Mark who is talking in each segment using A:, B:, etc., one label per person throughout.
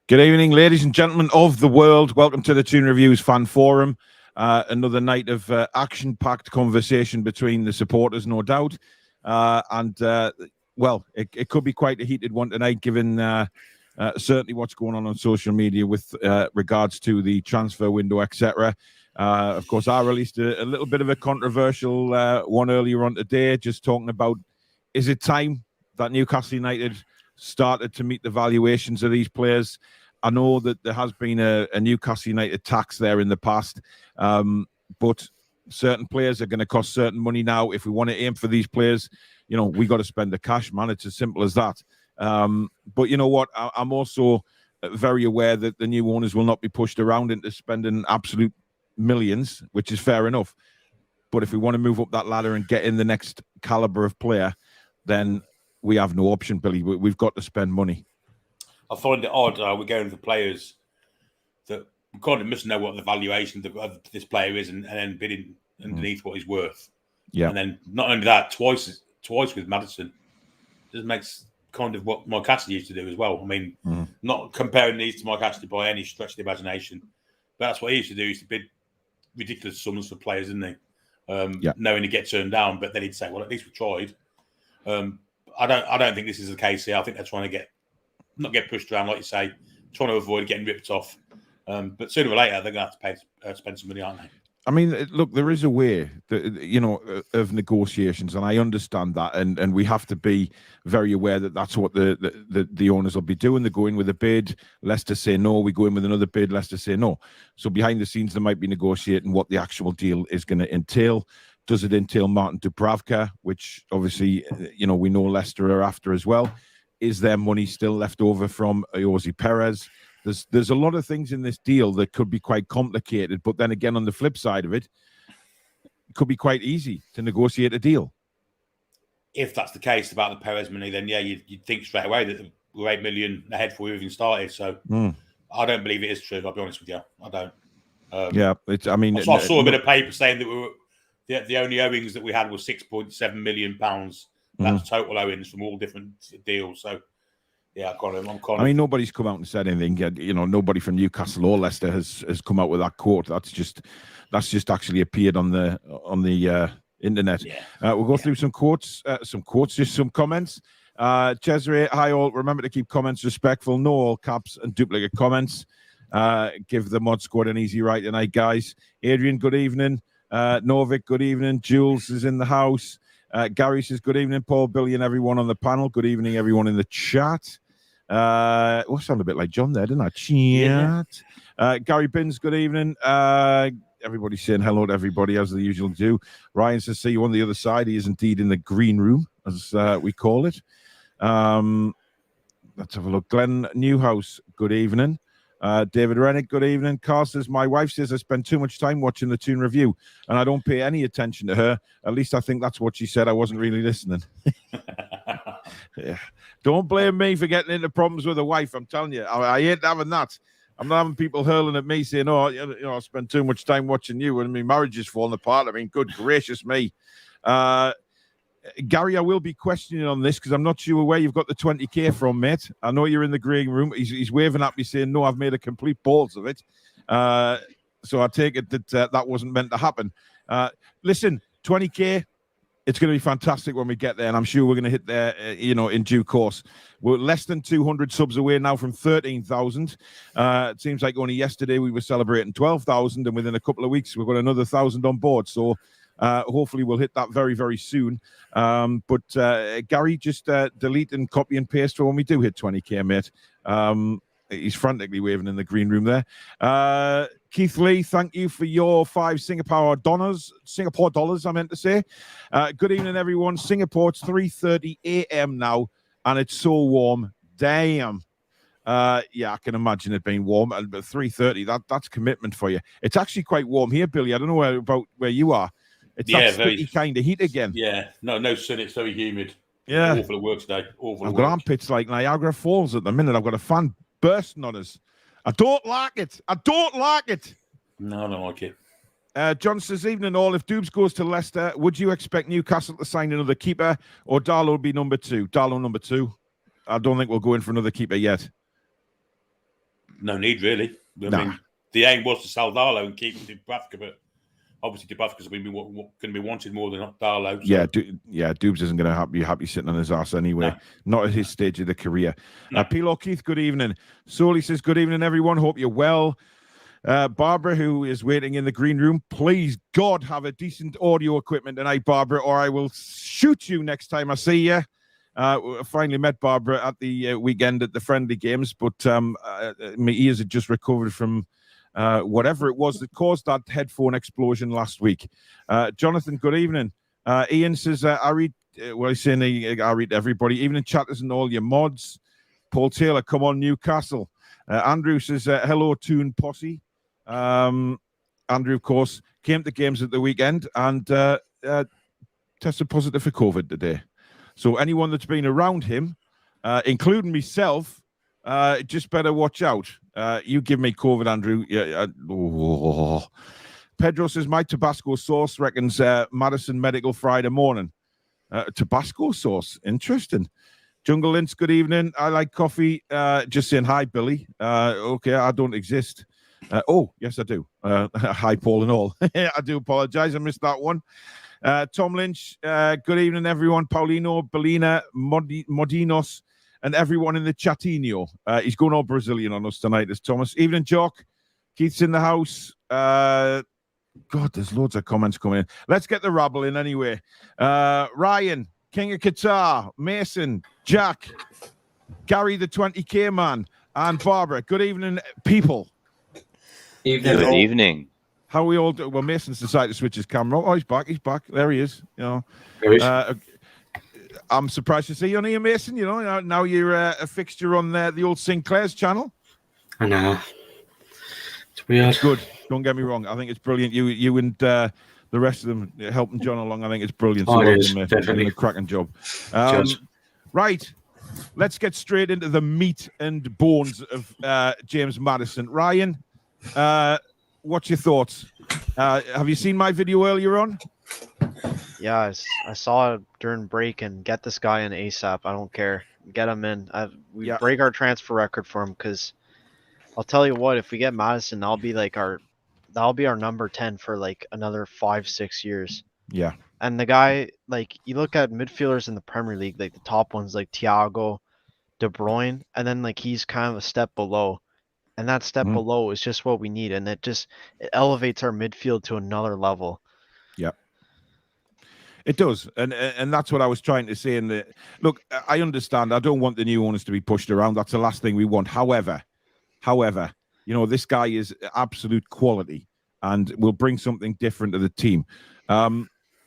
A: Good evening, ladies and gentlemen of the world. Welcome to the Toon Reviews Fan Forum. Another night of action-packed conversation between the supporters, no doubt. Well, it could be quite a heated one tonight, given certainly what's going on social media with regards to the transfer window, etc. Of course, I released a little bit of a controversial one earlier on today, just talking about, is it time that Newcastle United started to meet the valuations of these players? I know that there has been a Newcastle United tax there in the past, but certain players are going to cost certain money now. If we want to aim for these players, you know, we got to spend the cash, man. It's as simple as that. But you know what? I'm also very aware that the new owners will not be pushed around into spending absolute millions, which is fair enough. But if we want to move up that ladder and get in the next caliber of player, then we have no option, Billy. We've got to spend money.
B: I find it odd. We're going for players that we kind of must know what the valuation of this player is, and then bidding underneath what he's worth.
A: Yeah.
B: And then not only that, twice with Maddison. This makes kind of what Mike Ashley used to do as well. I mean, not comparing these to Mike Ashley by any stretch of the imagination, but that's what he used to do. He used to bid ridiculous sums for players, didn't he? Knowing he'd get turned down, but then he'd say, "Well, at least we tried." I don't think this is the case here. I think they're trying to not get pushed around, like you say, trying to avoid getting ripped off. But sooner or later, they're going to have to spend some money, aren't they?
A: I mean, look, there is a way, of negotiations, and I understand that, and we have to be very aware that that's what the owners will be doing. They go in with a bid, Leicester say no. We go in with another bid, Leicester say no. So behind the scenes, they might be negotiating what the actual deal is going to entail. Does it entail Martin Dubravka, which obviously, we know Leicester are after as well? Is there money still left over from Jose Perez? There's a lot of things in this deal that could be quite complicated, but then again, on the flip side of it, it could be quite easy to negotiate a deal.
B: If that's the case about the Perez money, then yeah, you'd think straight away that we're 8 million ahead before we even started. So I don't believe it is true. I'll be honest with you, I don't.
A: I
B: saw a bit of paper saying that the only owings that we had was £6.7 million. That's total owings from all different deals. So, yeah, I mean, nobody's come out and said anything. Nobody from Newcastle or Leicester has come out with that quote. That's just actually appeared on the internet. Yeah. We'll go through some quotes, just some comments. Cesare, hi all. Remember to keep comments respectful. No all caps and duplicate comments. Give the mod squad an easy right tonight, guys. Adrian, good evening. Novik, good evening. Jules is in the house. Gary says, good evening, Paul, Billy, and everyone on the panel. Good evening, everyone in the chat. I sound a bit like John there, didn't I? Chat. Yeah. Gary Binns, good evening. Everybody's saying hello to everybody, as they usually do. Ryan says, see you on the other side. He is indeed in the green room, as we call it. Let's have a look. Glenn Newhouse, good evening. David Rennick, good evening. Carl says, my wife says I spend too much time watching the Toon Review and I don't pay any attention to her. At least I think that's what she said. I wasn't really listening. Yeah. Don't blame me for getting into problems with a wife. I'm telling you, I ain't having that. I'm not having people hurling at me saying, I spend too much time watching you and my marriage is falling apart. I mean, good gracious me. Gary, I will be questioning on this because I'm not sure where you've got the 20k from, mate. I know you're in the green room. He's waving at me saying, no, I've made a complete balls of it. So I take it that that wasn't meant to happen. Listen, 20k, it's going to be fantastic when we get there, and I'm sure we're going to hit there, in due course. We're less than 200 subs away now from 13,000. It seems like only yesterday we were celebrating 12,000, and within a couple of weeks we've got another 1,000 on board. So hopefully we'll hit that very, very soon. But Gary, just delete and copy and paste for when we do hit 20k, mate. He's frantically waving in the green room there. Keith Lee, thank you for your 5 Singapore dollars, I meant to say. Good evening, everyone. Singapore, it's 3:30 a.m. now.
A: and it's so warm. Damn. Yeah, I can imagine it being warm. But 3:30, that's commitment for you. It's actually quite warm here, Billy. I don't know about where you are. It's that sticky kind of heat again.
B: Yeah, no sun. It's very humid.
A: Yeah.
B: Awful at work today.
A: I've got armpits like Niagara Falls at the minute. I've got a fan bursting on us. I don't like it.
B: No, I don't like it.
A: John says, evening all. If Doobs goes to Leicester, would you expect Newcastle to sign another keeper, or Darlow will be number 2? Darlow number 2. I don't think we'll go in for another keeper yet.
B: No need, really. I mean, the aim was to sell Darlow and keep Dubravka, but obviously Dubravka's going to be wanted more than Darlow. So.
A: Yeah, Doobs isn't going to be happy sitting on his ass anyway. No. Not at his stage of the career. No. Pilo Keith, good evening. Soli says, good evening, everyone. Hope you're well. Barbara, who is waiting in the green room, please, God, have a decent audio equipment tonight, Barbara, or I will shoot you next time I see you. I finally met Barbara at the weekend at the friendly games, but my ears had just recovered from whatever it was that caused that headphone explosion last week. Jonathan, good evening. Ian says, I read everybody, evening chatters and all your mods. Paul Taylor, come on, Newcastle. Andrew says, hello, Toon posse. Andrew, of course, came to games at the weekend and tested positive for COVID today. So anyone that's been around him, including myself, just better watch out. You give me COVID, Andrew. Pedro says, my Tabasco sauce reckons Maddison Medical Friday morning. Tabasco sauce. Interesting. Jungle Links, good evening. I like coffee. Just saying hi, Billy. Okay, I don't exist. Oh, yes, I do. Hi, Paul and all. I do apologize. I missed that one. Tom Lynch, good evening, everyone. Paulino, Belina, Modinos, and everyone in the Chatinho. He's going all Brazilian on us tonight, as Thomas. Evening, Jock. Keith's in the house. God, there's loads of comments coming in. Let's get the rabble in anyway. Ryan, King of Qatar, Mason, Jack, Gary, the 20K man, and Barbara. Good evening, people.
C: Good evening.
A: How are we all doing? Well, Mason's decided to switch his camera. Oh, he's back. There he is. You know, I'm surprised to see you on here, Mason. You know, now you're a fixture on the old Sinclair's channel.
C: I know. It's weird.
A: It's good. Don't get me wrong. I think it's brilliant. You and the rest of them helping John along. I think it's brilliant.
C: Oh,
A: so
C: it is, definitely.
A: Doing a cracking job. Right. Let's get straight into the meat and bones of James Maddison. Ryan, what's your thoughts? Have you seen my video earlier on?
D: Yeah, I saw it during break, and get this guy in ASAP. I don't care. Get him in. We break our transfer record for him, because I'll tell you what, if we get Maddison, that'll be our number 10 for like another 5-6 years.
A: Yeah.
D: And the guy, like, you look at midfielders in the Premier League, like the top ones like Thiago, De Bruyne, and then like he's kind of a step below. And that step below is just what we need, and it elevates our midfield to another level. Yeah,
A: it does, and that's what I was trying to say. Look, I understand. I don't want the new owners to be pushed around. That's the last thing we want. However, you know, this guy is absolute quality, and will bring something different to the team.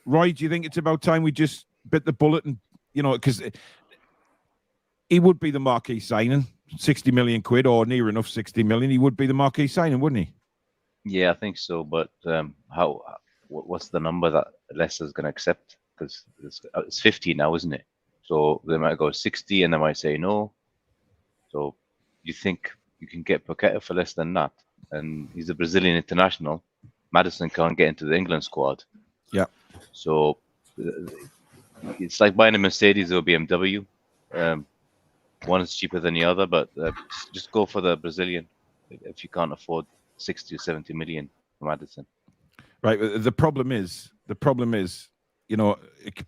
A: Roy, do you think it's about time we just bit the bullet and, you know, because he would be the marquee signing? 60 million quid, or near enough 60 million, he would be the marquee signing, wouldn't he?
C: Yeah, I think so. But what's the number that Leicester's going to accept? Because it's 50 now, isn't it? So they might go 60 and they might say no. So you think you can get Paqueta for less than that? And he's a Brazilian international. Maddison can't get into the England squad.
A: Yeah.
C: So it's like buying a Mercedes or a BMW. One is cheaper than the other, but just go for the Brazilian if you can't afford 60 or 70 million for Maddison.
A: Right. The problem is, you know,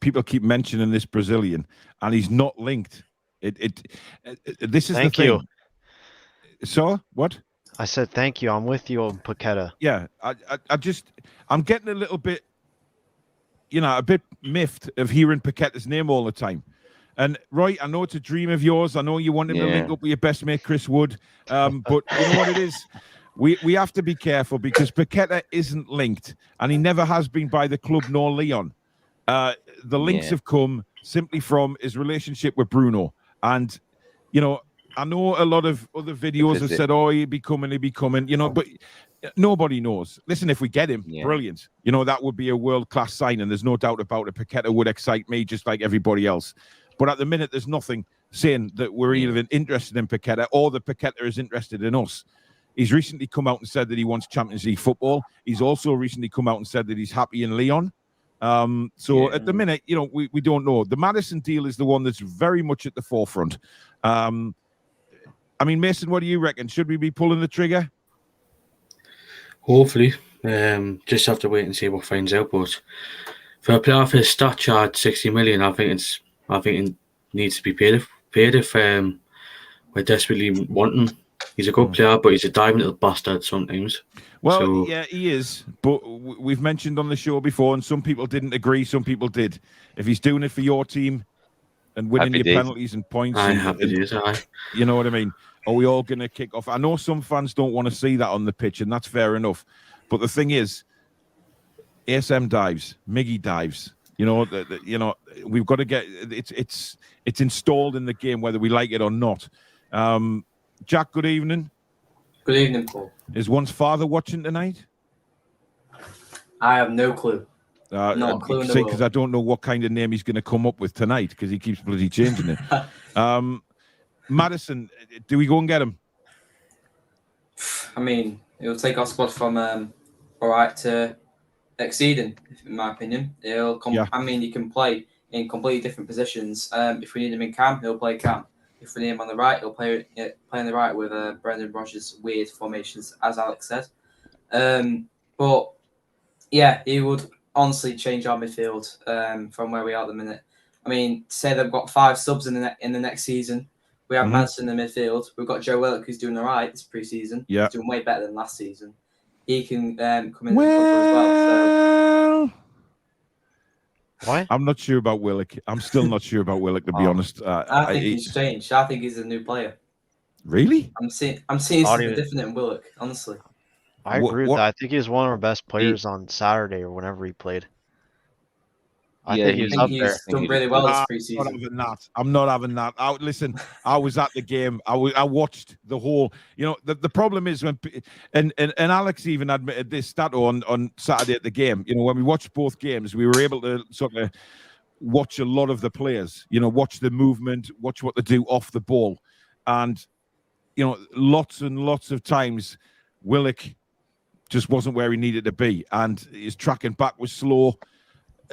A: people keep mentioning this Brazilian, and he's not linked. This is
D: thank
A: the thing.
D: you.
A: So what?
D: I said thank you. I'm with you on Paqueta.
A: Yeah. I'm getting a little bit, you know, a bit miffed of hearing Paqueta's name all the time. And Roy, I know it's a dream of yours. I know you want him to link up with your best mate Chris Wood. But you know what it is? We have to be careful, because Paqueta isn't linked, and he never has been by the club nor Leon. The links have come simply from his relationship with Bruno, And, you know, I know a lot of other videos have said, oh, he'd be coming, you know, but nobody knows. Listen, if we get him, brilliant. You know, that would be a world-class signing. There's no doubt about it. Paqueta would excite me just like everybody else. But at the minute, there's nothing saying that we're even interested in Paqueta or that Paqueta is interested in us. He's recently come out and said that he wants Champions League football. He's also recently come out and said that he's happy in Lyon. So at the minute, you know, we don't know. The Maddison deal is the one that's very much at the forefront. I mean, Mason, what do you reckon? Should we be pulling the trigger?
E: Hopefully. Just have to wait and see what finds out. But for a player of his stature at 60 million, I think it needs to be paid if we're desperately wanting. He's a good player, but he's a diving little bastard sometimes.
A: Well, yeah, he is. But we've mentioned on the show before, and some people didn't agree, some people did. If he's doing it for your team and winning your penalties and points, you know what I mean? Are we all going to kick off? I know some fans don't want to see that on the pitch, and that's fair enough. But the thing is, ASM dives, Miggy dives. You know, we've got to get it's installed in the game whether we like it or not. Jack, good evening.
F: Good evening, Paul.
A: Is one's father watching tonight?
F: I have no clue. Not a clue in the world.
A: Because I don't know what kind of name he's going to come up with tonight because he keeps bloody changing it. Maddison, do we go and get him?
F: I mean, it'll take our squad from all right to exceeding, in my opinion. I mean, he can play in completely different positions. If we need him in cam, he'll play cam. If we need him on the right, he'll play on the right with Brendan Rodgers' weird formations, as Alex said. But yeah, he would honestly change our midfield from where we are at the minute. I mean, say they've got 5 subs in the next season. We have Maddison in the midfield. We've got Joe Willock, who's doing all right this pre-season.
A: Yeah,
F: he's doing way better than last season. He can come in and cover as well. So.
D: What?
A: I'm not sure about Willock. I'm still not sure about Willock, to be honest.
F: I think he's changed. I think he's a new player.
A: Really?
F: I'm seeing something different in Willock, honestly.
D: I agree with that. I think he was one of our best players on Saturday or whenever he played. I think he's up there.
F: Done really well this preseason.
A: I'm not having that. Listen, I was at the game. I watched the whole. You know, the problem is when and Alex even admitted this stat on Saturday at the game. You know, when we watched both games, we were able to sort of watch a lot of the players. You know, watch the movement, watch what they do off the ball, and you know, lots and lots of times, Willock just wasn't where he needed to be, and his tracking back was slow.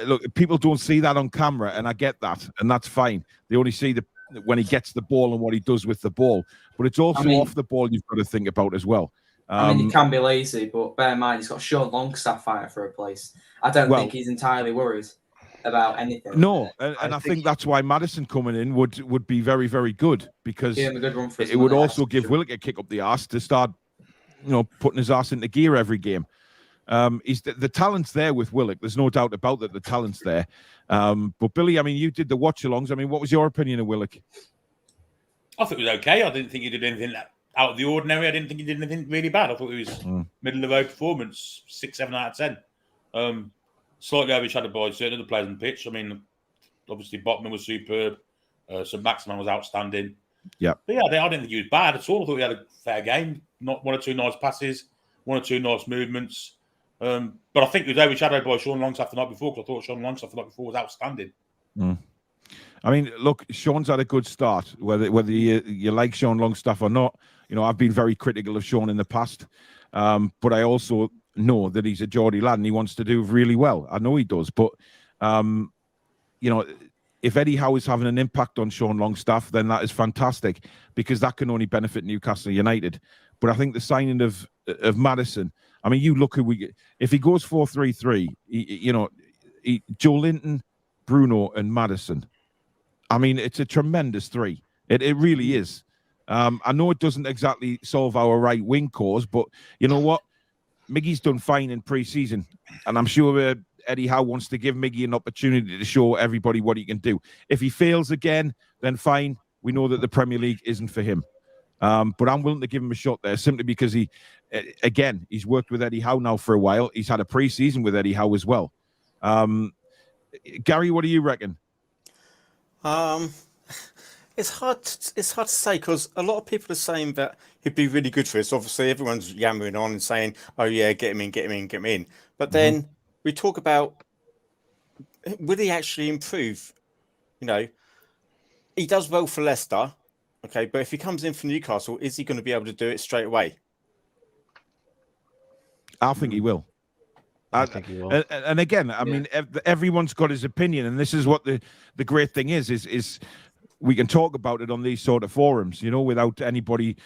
A: Look, people don't see that on camera, and I get that, and that's fine. They only see when he gets the ball and what he does with the ball. But it's also off the ball you've got to think about as well.
F: I mean, he can be lazy, but bear in mind he's got Sean Longstaff fighting for a place. I don't think he's entirely worried about anything.
A: No, and I think that's why Maddison coming in would be very, very good, because
F: give him a good run for
A: it would also give Willock a kick up the arse to start, you know, putting his arse into gear every game. The talent's there with Willock. There's no doubt about that. The talent's there. But Billy, I mean, you did the watch-alongs. I mean, what was your opinion of Willock?
B: I thought it was okay. I didn't think he did anything out of the ordinary. I didn't think he did anything really bad. I thought it was middle of the road performance, 6, 7 out of 10. Slightly overshadowed by certain other players on the pitch. I mean, obviously Botman was superb. So Maximan was outstanding.
A: Yeah.
B: But yeah, I didn't think he was bad at all. I thought he had a fair game. Not 1 or 2 nice passes, 1 or 2 nice movements. But I think it was overshadowed by Sean Longstaff the night before, because I thought Sean Longstaff the night before was outstanding.
A: I mean, look, Sean's had a good start, whether you like Sean Longstaff or not. You know, I've been very critical of Sean in the past, but I also know that he's a Geordie lad and he wants to do really well. I know he does, but you know, if Eddie Howe is having an impact on Sean Longstaff, then that is fantastic, because that can only benefit Newcastle United. But I think the signing of Maddison, I mean, you look if he goes 4-3-3, you know, Joe Linton, Bruno, and Maddison. I mean, it's a tremendous 3. It really is. I know it doesn't exactly solve our right wing cause, but you know what? Miggy's done fine in pre-season, and I'm sure Eddie Howe wants to give Miggy an opportunity to show everybody what he can do. If he fails again, then fine. We know that the Premier League isn't for him. But I'm willing to give him a shot there, simply because he's worked with Eddie Howe now for a while. He's had a pre-season with Eddie Howe as well. Gary, what do you reckon?
G: It's hard to say because a lot of people are saying that he'd be really good for us. Obviously, everyone's yammering on and saying, "Oh yeah, get him in, get him in, get him in." But then we talk about, will he actually improve? You know, he does well for Leicester, okay, but if he comes in for Newcastle, is he going to be able to do it straight away?
A: I think he will.
D: I think he will.
A: And again, I mean, everyone's got his opinion, and this is what the great thing is we can talk about it on these sort of forums, without anybody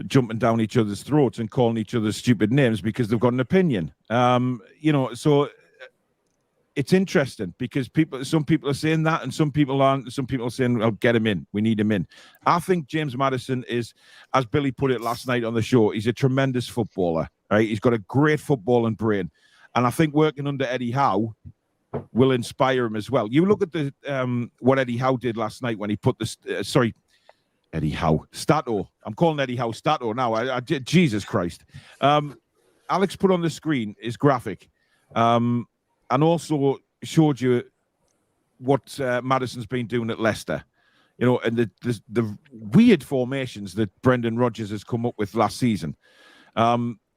A: jumping down each other's throats and calling each other stupid names because they've got an opinion. So it's interesting because some people are saying that and some people aren't. Some people are saying, "I'll get him in. We need him in." I think James Maddison is, as Billy put it last night on the show, he's a tremendous footballer. Right? He's got a great footballing brain, and I think working under Eddie Howe will inspire him as well. You look at the what Eddie Howe did last night when he put the Eddie Howe Stato. I'm calling Eddie Howe Stato now. Jesus Christ. Alex put on the screen his graphic, and also showed you what Maddison's been doing at Leicester. And the weird formations that Brendan Rodgers has come up with last season.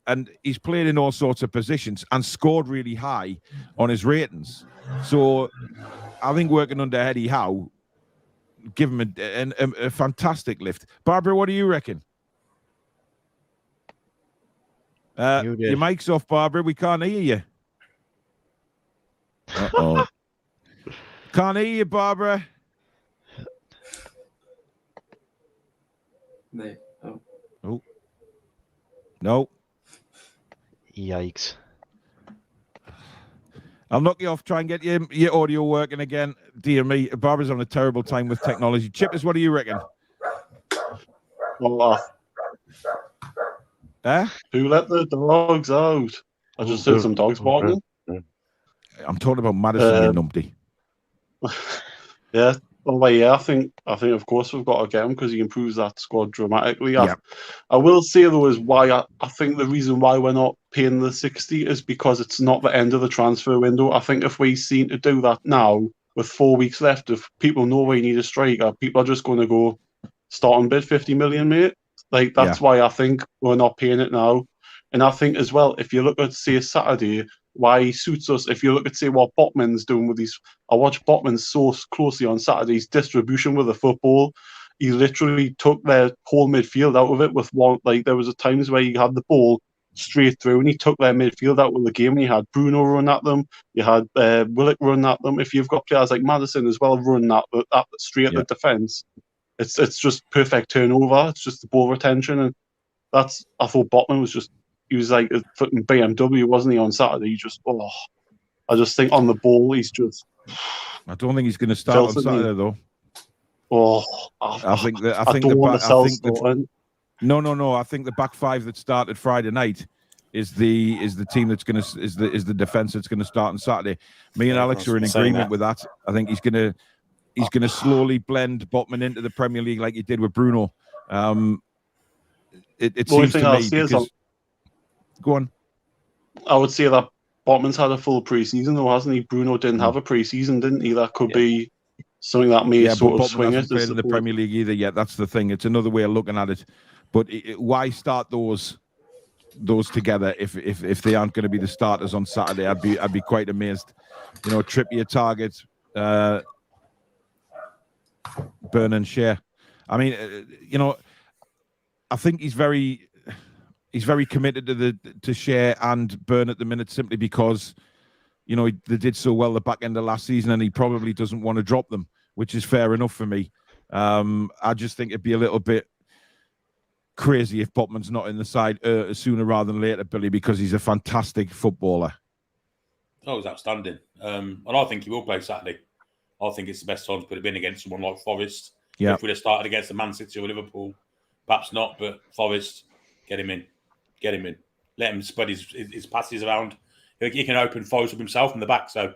A: And he's played in all sorts of positions and scored really high on his ratings. So I think working under Eddie Howe, give him a fantastic lift. Barbara, what do you reckon? Your mic's off, Barbara. We can't hear you. Uh-oh. Can't hear you, Barbara.
F: No.
A: Oh. No.
D: Yikes.
A: I'll knock you off. Try and get your audio working again. Dear me, Barbara's on a terrible time with technology. Chippers, what do you reckon?
H: Who let the dogs out? I just heard some dogs barking.
A: I'm talking about Maddison, you numpty.
H: Yeah. Well, yeah, I think of course we've got to get him because he improves that squad dramatically. I will say though is why I think the reason why we're not paying the 60 is because it's not the end of the transfer window. I think if we seem to do that now with 4 weeks left, if people know we need a striker, people are just going to go start and bid 50 million, mate. Like that's why I think we're not paying it now. And I think as well, if you look at say Saturday, why he suits us. If you look at, say, what Botman's doing with these, I watched Botman so closely on Saturday's distribution with the football. He literally took their whole midfield out of it with one. Like there was times where he had the ball straight through, and he took their midfield out of the game. And you had Bruno run at them, you had Willock run at them. If you've got players like Maddison as well running at straight at the defence, it's just perfect turnover. It's just the ball retention, and I thought Botman was just. He was like a fucking BMW, wasn't he, on Saturday? I just think on the ball, he's just.
A: I don't think he's going to start on Saturday, though.
H: I think
A: the back five that started Friday night is the team that's going to is the defense that's going to start on Saturday. Me and Alex are in agreement with that. I think he's going to slowly blend Botman into the Premier League like he did with Bruno. It seems to me because. Go on.
H: I would say that Botman's had a full pre-season, though, hasn't he? Bruno didn't have a pre-season, didn't he? That could be something that may sort of swing it.
A: Hasn't played in the Premier League either yet. That's the thing. It's another way of looking at it. But why start those together if they aren't going to be the starters on Saturday? I'd be quite amazed. Trippier, Target, Burn and Share. I mean, I think he's very committed to Share and Burn at the minute simply because, they did so well the back end of last season and he probably doesn't want to drop them, which is fair enough for me. I just think it'd be a little bit crazy if Botman's not in the side sooner rather than later, Billy, because he's a fantastic footballer.
B: Oh, he's outstanding. And I think he will play Saturday. I think it's the best time to put him in against someone like Forest.
A: Yeah.
B: If we'd have started against the Man City or Liverpool, perhaps not, but Forest, get him in. Get him in. Let him spread his passes around. He can open foes up himself in the back, so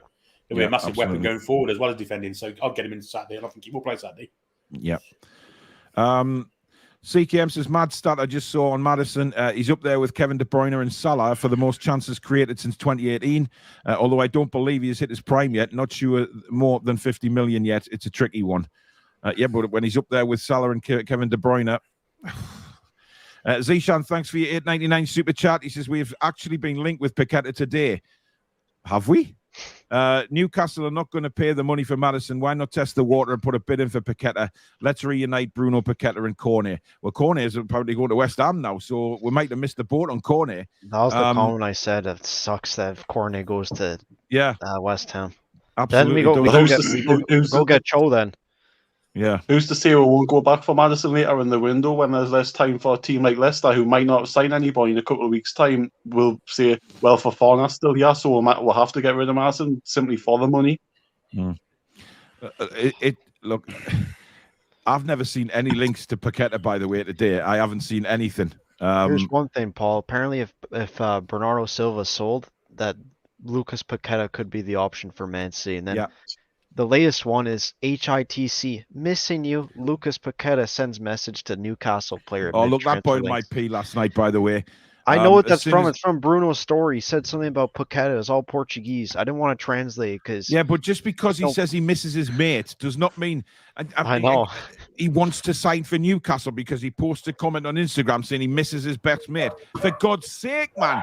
B: he'll be a massive weapon going forward as well as defending. So I'll get him in Saturday, and I think he will play Saturday.
A: Yeah. CKM says, mad stat I just saw on Maddison. He's up there with Kevin De Bruyne and Salah for the most chances created since 2018. Although I don't believe he has hit his prime yet. Not sure more than 50 million yet. It's a tricky one. Yeah, but when he's up there with Salah and Kevin De Bruyne. Zishan, thanks for your $8.99 super chat. He says, we've actually been linked with Paqueta today. Have we? Newcastle are not going to pay the money for Maddison. Why not test the water and put a bid in for Paqueta? Let's reunite Bruno, Paqueta and Cornet. Well, Cornet is probably going to West Ham now, so we might have missed the boat on Cornet.
D: That was the comment I said. It sucks that Cornet goes to West Ham.
A: Absolutely.
D: Then we go get Cho then.
A: Yeah.
H: Who's to say we won't go back for Maddison later in the window when there's less time for a team like Leicester, who might not sign anybody in a couple of weeks' time? We'll say, well, Fofana's still here, so we'll have to get rid of Maddison simply for the money.
A: Look, I've never seen any links to Paqueta, by the way, today. I haven't seen anything.
D: Here's one thing, Paul. Apparently, if Bernardo Silva sold, that Lucas Paqueta could be the option for Man City. And then the latest one is HITC. Missing you. Lucas Paqueta sends message to Newcastle player.
A: Oh, look, that boiled my pee last night, by the way.
D: I know what that's from. It's from Bruno's story. He said something about Paqueta. It's all Portuguese. I didn't want to translate because...
A: Yeah, but just because he says he misses his mate does not mean...
D: I know.
A: He wants to sign for Newcastle because he posted a comment on Instagram saying he misses his best mate. For God's sake, man.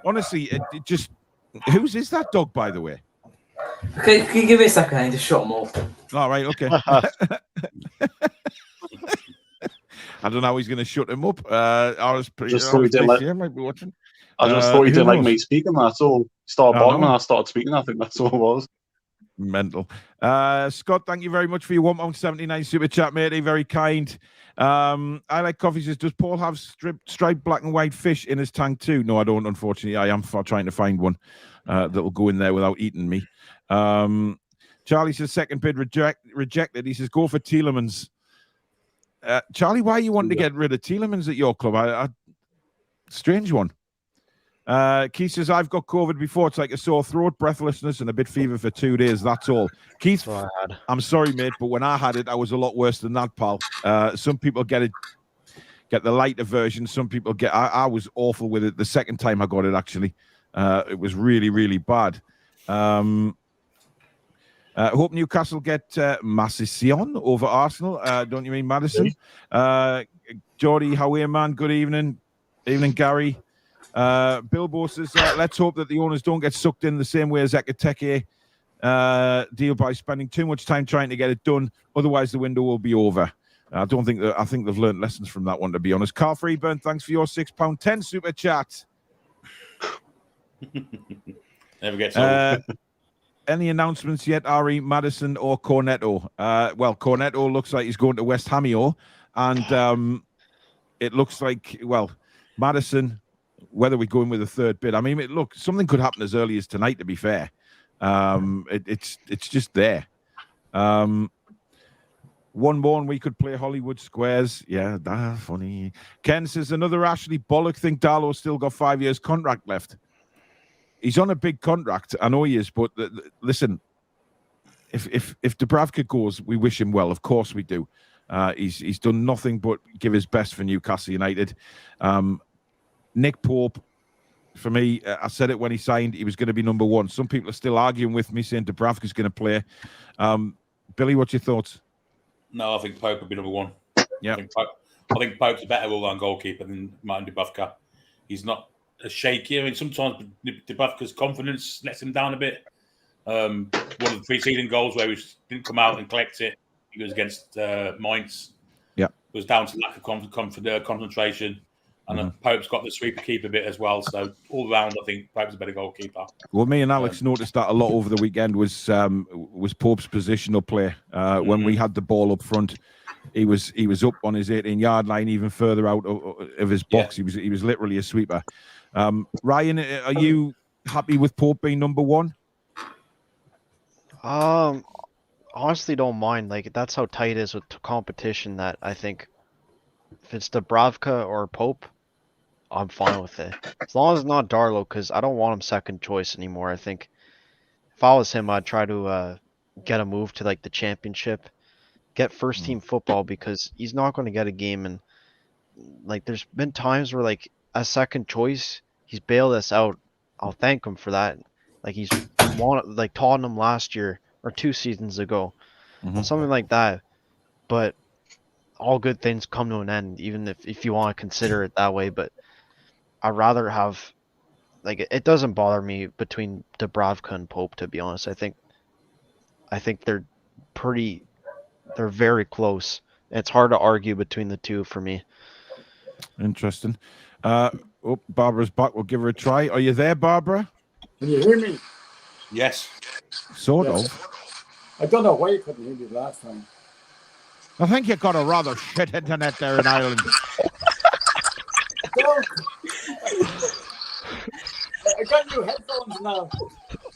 A: Honestly, it just... Whose is that dog, by the way?
F: Okay, can you give me a second? I need to shut them off.
A: All right, okay. I don't know how he's going to shut him up. I
H: just thought he didn't
A: might be watching.
H: I just thought he didn't like me speaking. That's all. Started barking when I started speaking. I think that's all it was.
A: Mental. Scott, thank you very much for your £1.79 super chat, matey. Very kind. I like coffee. Says, does Paul have striped black and white fish in his tank too? No, I don't. Unfortunately, I am trying to find one that will go in there without eating me. Charlie says second bid rejected. He says go for Tielemans. Charlie, why are you wanting to get rid of Tielemans at your club? Strange one. Keith says, I've got COVID before. It's like a sore throat, breathlessness, and a bit fever for 2 days. That's all. Keith, I'm sorry, mate, but when I had it, I was a lot worse than that, pal. Some people get the lighter version. Some people I was awful with it the second time I got it, actually. It was really, really bad. Hope Newcastle get Maddison over Arsenal. Don't you mean Maddison? Geordie, how are you, man? Good evening. Evening, Gary. Bilbo says, let's hope that the owners don't get sucked in the same way as Ekateke deal by spending too much time trying to get it done. Otherwise, the window will be over. I think they've learned lessons from that one, to be honest. Carl Freeburn, thanks for your £6.10 super chat.
B: Never gets old.
A: Any announcements yet, Ari, Maddison, or Cornetto? Well, Cornetto looks like he's going to West Hamio, and it looks like, well, Maddison, whether we go in with a third bid. I mean, look, something could happen as early as tonight, to be fair. It's just there. One more and we could play Hollywood Squares. Yeah, that's funny. Ken says, another Ashley Bollock. Think Darlow's still got 5 years contract left. He's on a big contract. I know he is, but listen, if Dubravka goes, we wish him well. Of course we do. He's done nothing but give his best for Newcastle United. Nick Pope, for me, I said it when he signed, he was going to be number one. Some people are still arguing with me, saying Dubravka's going to play. Billy, what's your thoughts?
B: No, I think Pope would be number one.
A: Yeah,
B: I think Pope's a better all-round goalkeeper than Martin Dubravka. He's not as shaky. I mean, sometimes Dubravka's confidence lets him down a bit. One of the preceding goals where he didn't come out and collect it, he was against Mainz.
A: Yeah,
B: it was down to lack of concentration. And Pope's got the sweeper keeper bit as well. So all round, I think Pope's a better goalkeeper.
A: Well, me and Alex noticed that a lot over the weekend was Pope's positional play. When we had the ball up front, he was up on his 18-yard line, even further out of his box. Yeah. He was literally a sweeper. Ryan, are you happy with Pope being number one?
D: Honestly, don't mind. Like, that's how tight it is with competition. That I think if it's Dubravka or Pope, I'm fine with it. As long as it's not Darlow, because I don't want him second choice anymore. I think if I was him, I'd try to get a move to like the championship, get first team football, because he's not going to get a game. And like, there's been times where like a second choice, he's bailed us out. I'll thank him for that. Like, he's won like Tottenham last year or 2 seasons ago, something like that. but all good things come to an end, even if you want to consider it that way. But I'd rather have, like, it doesn't bother me between Dubravka and Pope, to be honest. I think they're very close. It's hard to argue between the two for me.
A: Interesting. Barbara's back. We'll give her a try. Are you there, Barbara?
I: Can you hear me?
B: Yes.
A: Sort of.
I: I don't know why you couldn't hear me last time.
A: I think you got a rather shit internet there in Ireland.
I: I got new headphones now.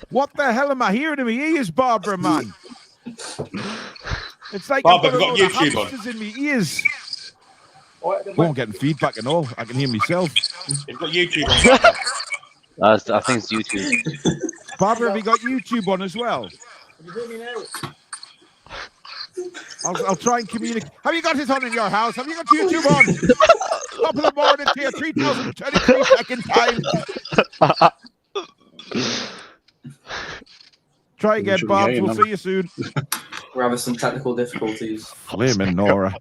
A: What the hell am I hearing in my ears, Barbara, man? It's like
B: Barbara,
A: I've got
B: have you got YouTube on?
A: hamsters in my ears.
I: Oh,
A: I'm getting feedback and all. I can hear myself.
B: You've got YouTube on, Barbara.
C: I think it's YouTube.
A: Barbara, have you got YouTube on as well?
I: Can you hear me now?
A: I'll try and communicate. Have you got it on in your house? Have you got YouTube on? Top of the morning to your 3,023 second time. Try again, Bob. We'll see you soon.
F: We're having some technical difficulties.
A: Flaming Nora.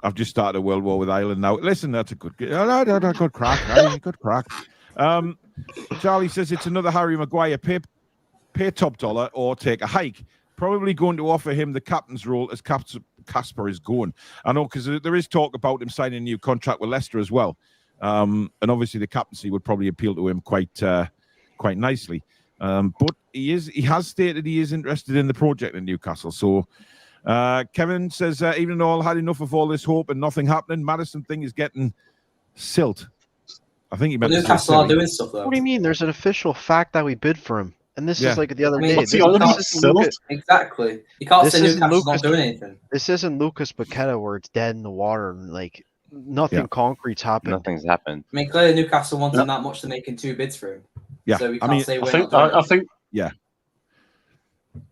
A: I've just started a world war with Ireland now. Listen, that's a good crack. Harry, good crack. Charlie says it's another Harry Maguire. Pay top dollar or take a hike. Probably going to offer him the captain's role as Casper is going. I know, because there is talk about him signing a new contract with Leicester as well. And obviously the captaincy would probably appeal to him quite nicely. But he has stated he is interested in the project in Newcastle. So Kevin says, even though I had enough of all this hope and nothing happening, Maddison thing is getting silt. I think he meant
F: Newcastle are doing stuff though.
D: What do you mean? There's an official fact that we bid for him. And this is like the other day.
F: Exactly. You can't say Newcastle's not doing anything.
D: This isn't Lucas Paqueta where it's dead in the water and like nothing concrete's happened.
C: Nothing's happened.
F: I mean, clearly Newcastle wanted that much to making 2 bids for him.
A: Yeah.
F: So we can't say we're not doing it.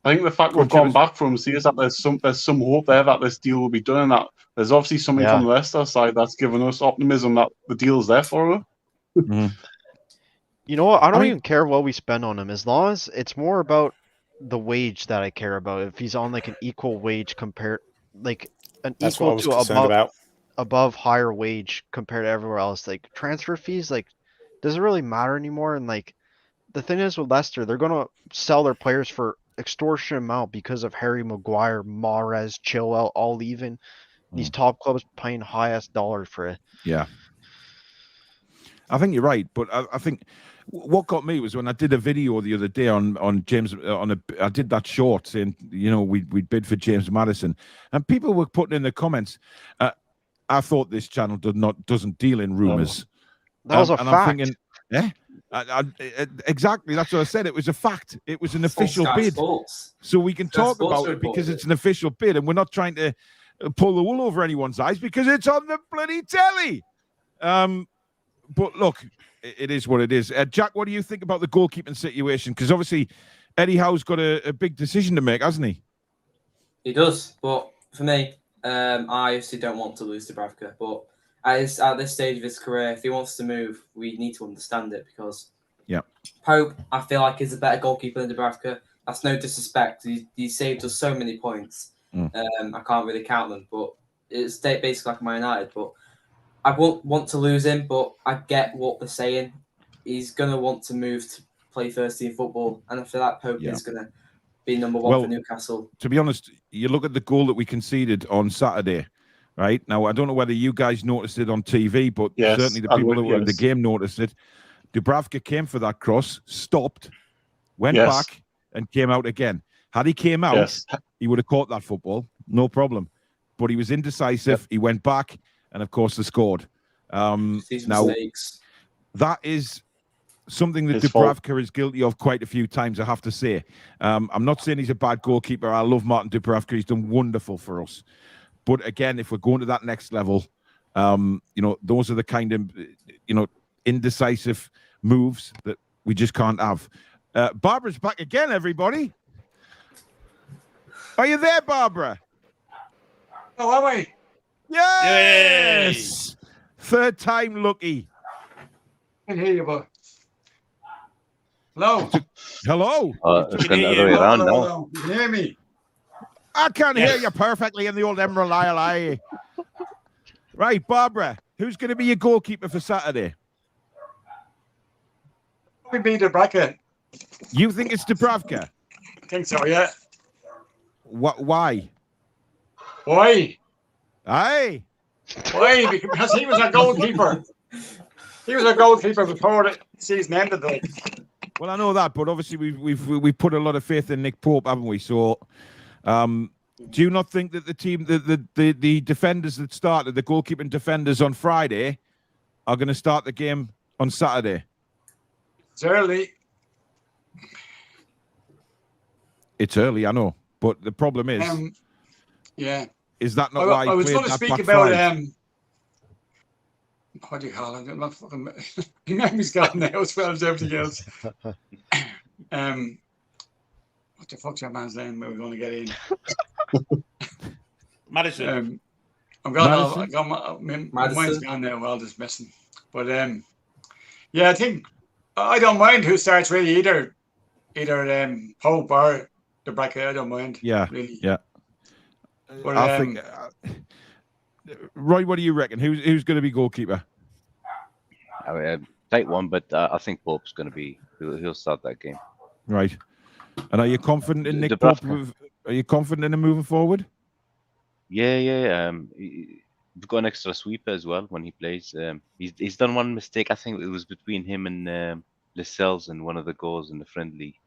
H: I think the fact we've gone back from sees that there's some hope there that this deal will be done, and that there's obviously something from the Leicester side that's given us optimism that the deal's there for her.
A: Mm-hmm.
D: You know what? I don't even care what we spend on him, as long as it's more about the wage that I care about. If he's on like an equal wage compared, like an equal to above higher wage compared to everywhere else, like transfer fees, like does it really matter anymore? And like the thing is with Leicester, they're gonna sell their players for extortionate amount because of Harry Maguire, Mahrez, Chilwell all leaving. These top clubs paying highest dollars for it.
A: Yeah. I think you're right, but I think what got me was when I did a video the other day on James I did that short saying, you know, we bid for James Maddison, and people were putting in the comments, I thought this channel doesn't deal in rumors.
D: That was a fact.
A: I'm thinking, yeah, exactly. That's what I said. It was a fact. It was an official bid, so we can talk about it because it's an official bid, and we're not trying to pull the wool over anyone's eyes because it's on the bloody telly. But look, it is what it is. Jack, what do you think about the goalkeeping situation? Because obviously Eddie Howe's got a big decision to make, hasn't he?
F: He does, but for me, I obviously don't want to lose Dubravka. But at this stage of his career, if he wants to move, we need to understand it because Pope, I feel like, is a better goalkeeper than Dubravka. That's no disrespect. He saved us so many points. I can't really count them, but it's basically like Man United. But I won't want to lose him, but I get what they're saying. He's going to want to move to play first team football, and I feel like Pope is going to be number one for Newcastle.
A: To be honest, you look at the goal that we conceded on Saturday, right? Now, I don't know whether you guys noticed it on TV, but certainly the people that were in the game noticed it. Dubravka came for that cross, stopped, went back, and came out again. Had he came out, he would have caught that football, no problem. But he was indecisive. He went back. And of course, they scored. Now, that is something that Dubravka is guilty of quite a few times, I have to say. I'm not saying he's a bad goalkeeper. I love Martin Dubravka. He's done wonderful for us. But again, if we're going to that next level, you know, those are the kind of, you know, indecisive moves that we just can't have. Barbara's back again, everybody. Are you there, Barbara?
I: Oh, are we?
A: Yes! Yay! Third time lucky.
I: I can hear you, but hello.
A: Hello.
C: It's going the other way around now.
I: You can hear me?
A: I can hear you perfectly in the old Emerald Isle. Right, Barbara, who's going to be your goalkeeper for Saturday?
I: Probably be the bracket.
A: You think it's Dubravka?
I: I think so, yeah.
A: What? Why?
I: Why?
A: Aye.
I: Why? Because he was a goalkeeper. He was a goalkeeper before the season ended, though.
A: Well, I know that, but obviously we've put a lot of faith in Nick Pope, haven't we? So, do you not think that the team, the defenders that started, the goalkeeping defenders on Friday, are going to start the game on Saturday?
I: It's early.
A: It's early, I know, but the problem is,
I: yeah,
A: is that not why
I: I was
A: played
I: going to
A: that
I: speak
A: back
I: about
A: five?
I: What do you call it? I'm not fucking. My memory's gone now as well as everything else. What the fuck's your man's name? Where we're going to get in?
B: Maddison.
I: I'm gone.
A: Maddison?
I: I got my mind's gone now. Well, just messing. But yeah, I think I don't mind who starts really either Pope or the bracket. I don't mind.
A: Yeah,
I: really.
A: yeah.
I: But,
A: I think. Roy, what do you reckon? Who's going to be goalkeeper?
C: I mean, tight one, but I think Pope's going to be. He'll start that game.
A: Right. And are you confident in Nick
C: Dubravka.
A: Pope? Are you confident in him moving forward?
C: Yeah. We've got an extra sweeper as well when he plays. He's done one mistake. I think it was between him and Lascelles in one of the goals in the friendly.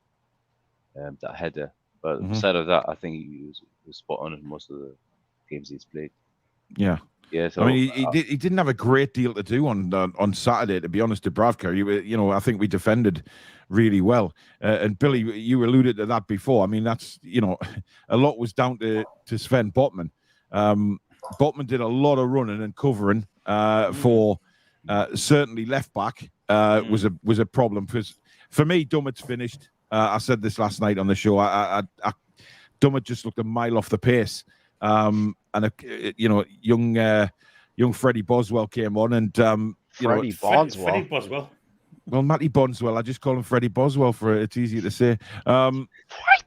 C: That header. But beside of that, I think he was spot on in most of the games he's played.
A: Yeah.
C: Yeah. So
A: I mean, he didn't have a great deal to do on Saturday, to be honest. Dubravka, I think we defended really well. And Billy, you alluded to that before. I mean, that's a lot was down to Sven Botman. Botman did a lot of running and covering for certainly left back was a problem, because for me, Dummett's finished. I said this last night on the show. Dummett just looked a mile off the pace. And young Freddie Boswell came on, and
D: Freddie Boswell.
B: Freddie Boswell.
A: Well, Matty Boswell. I just call him Freddie Boswell for it's easier to say.
D: What?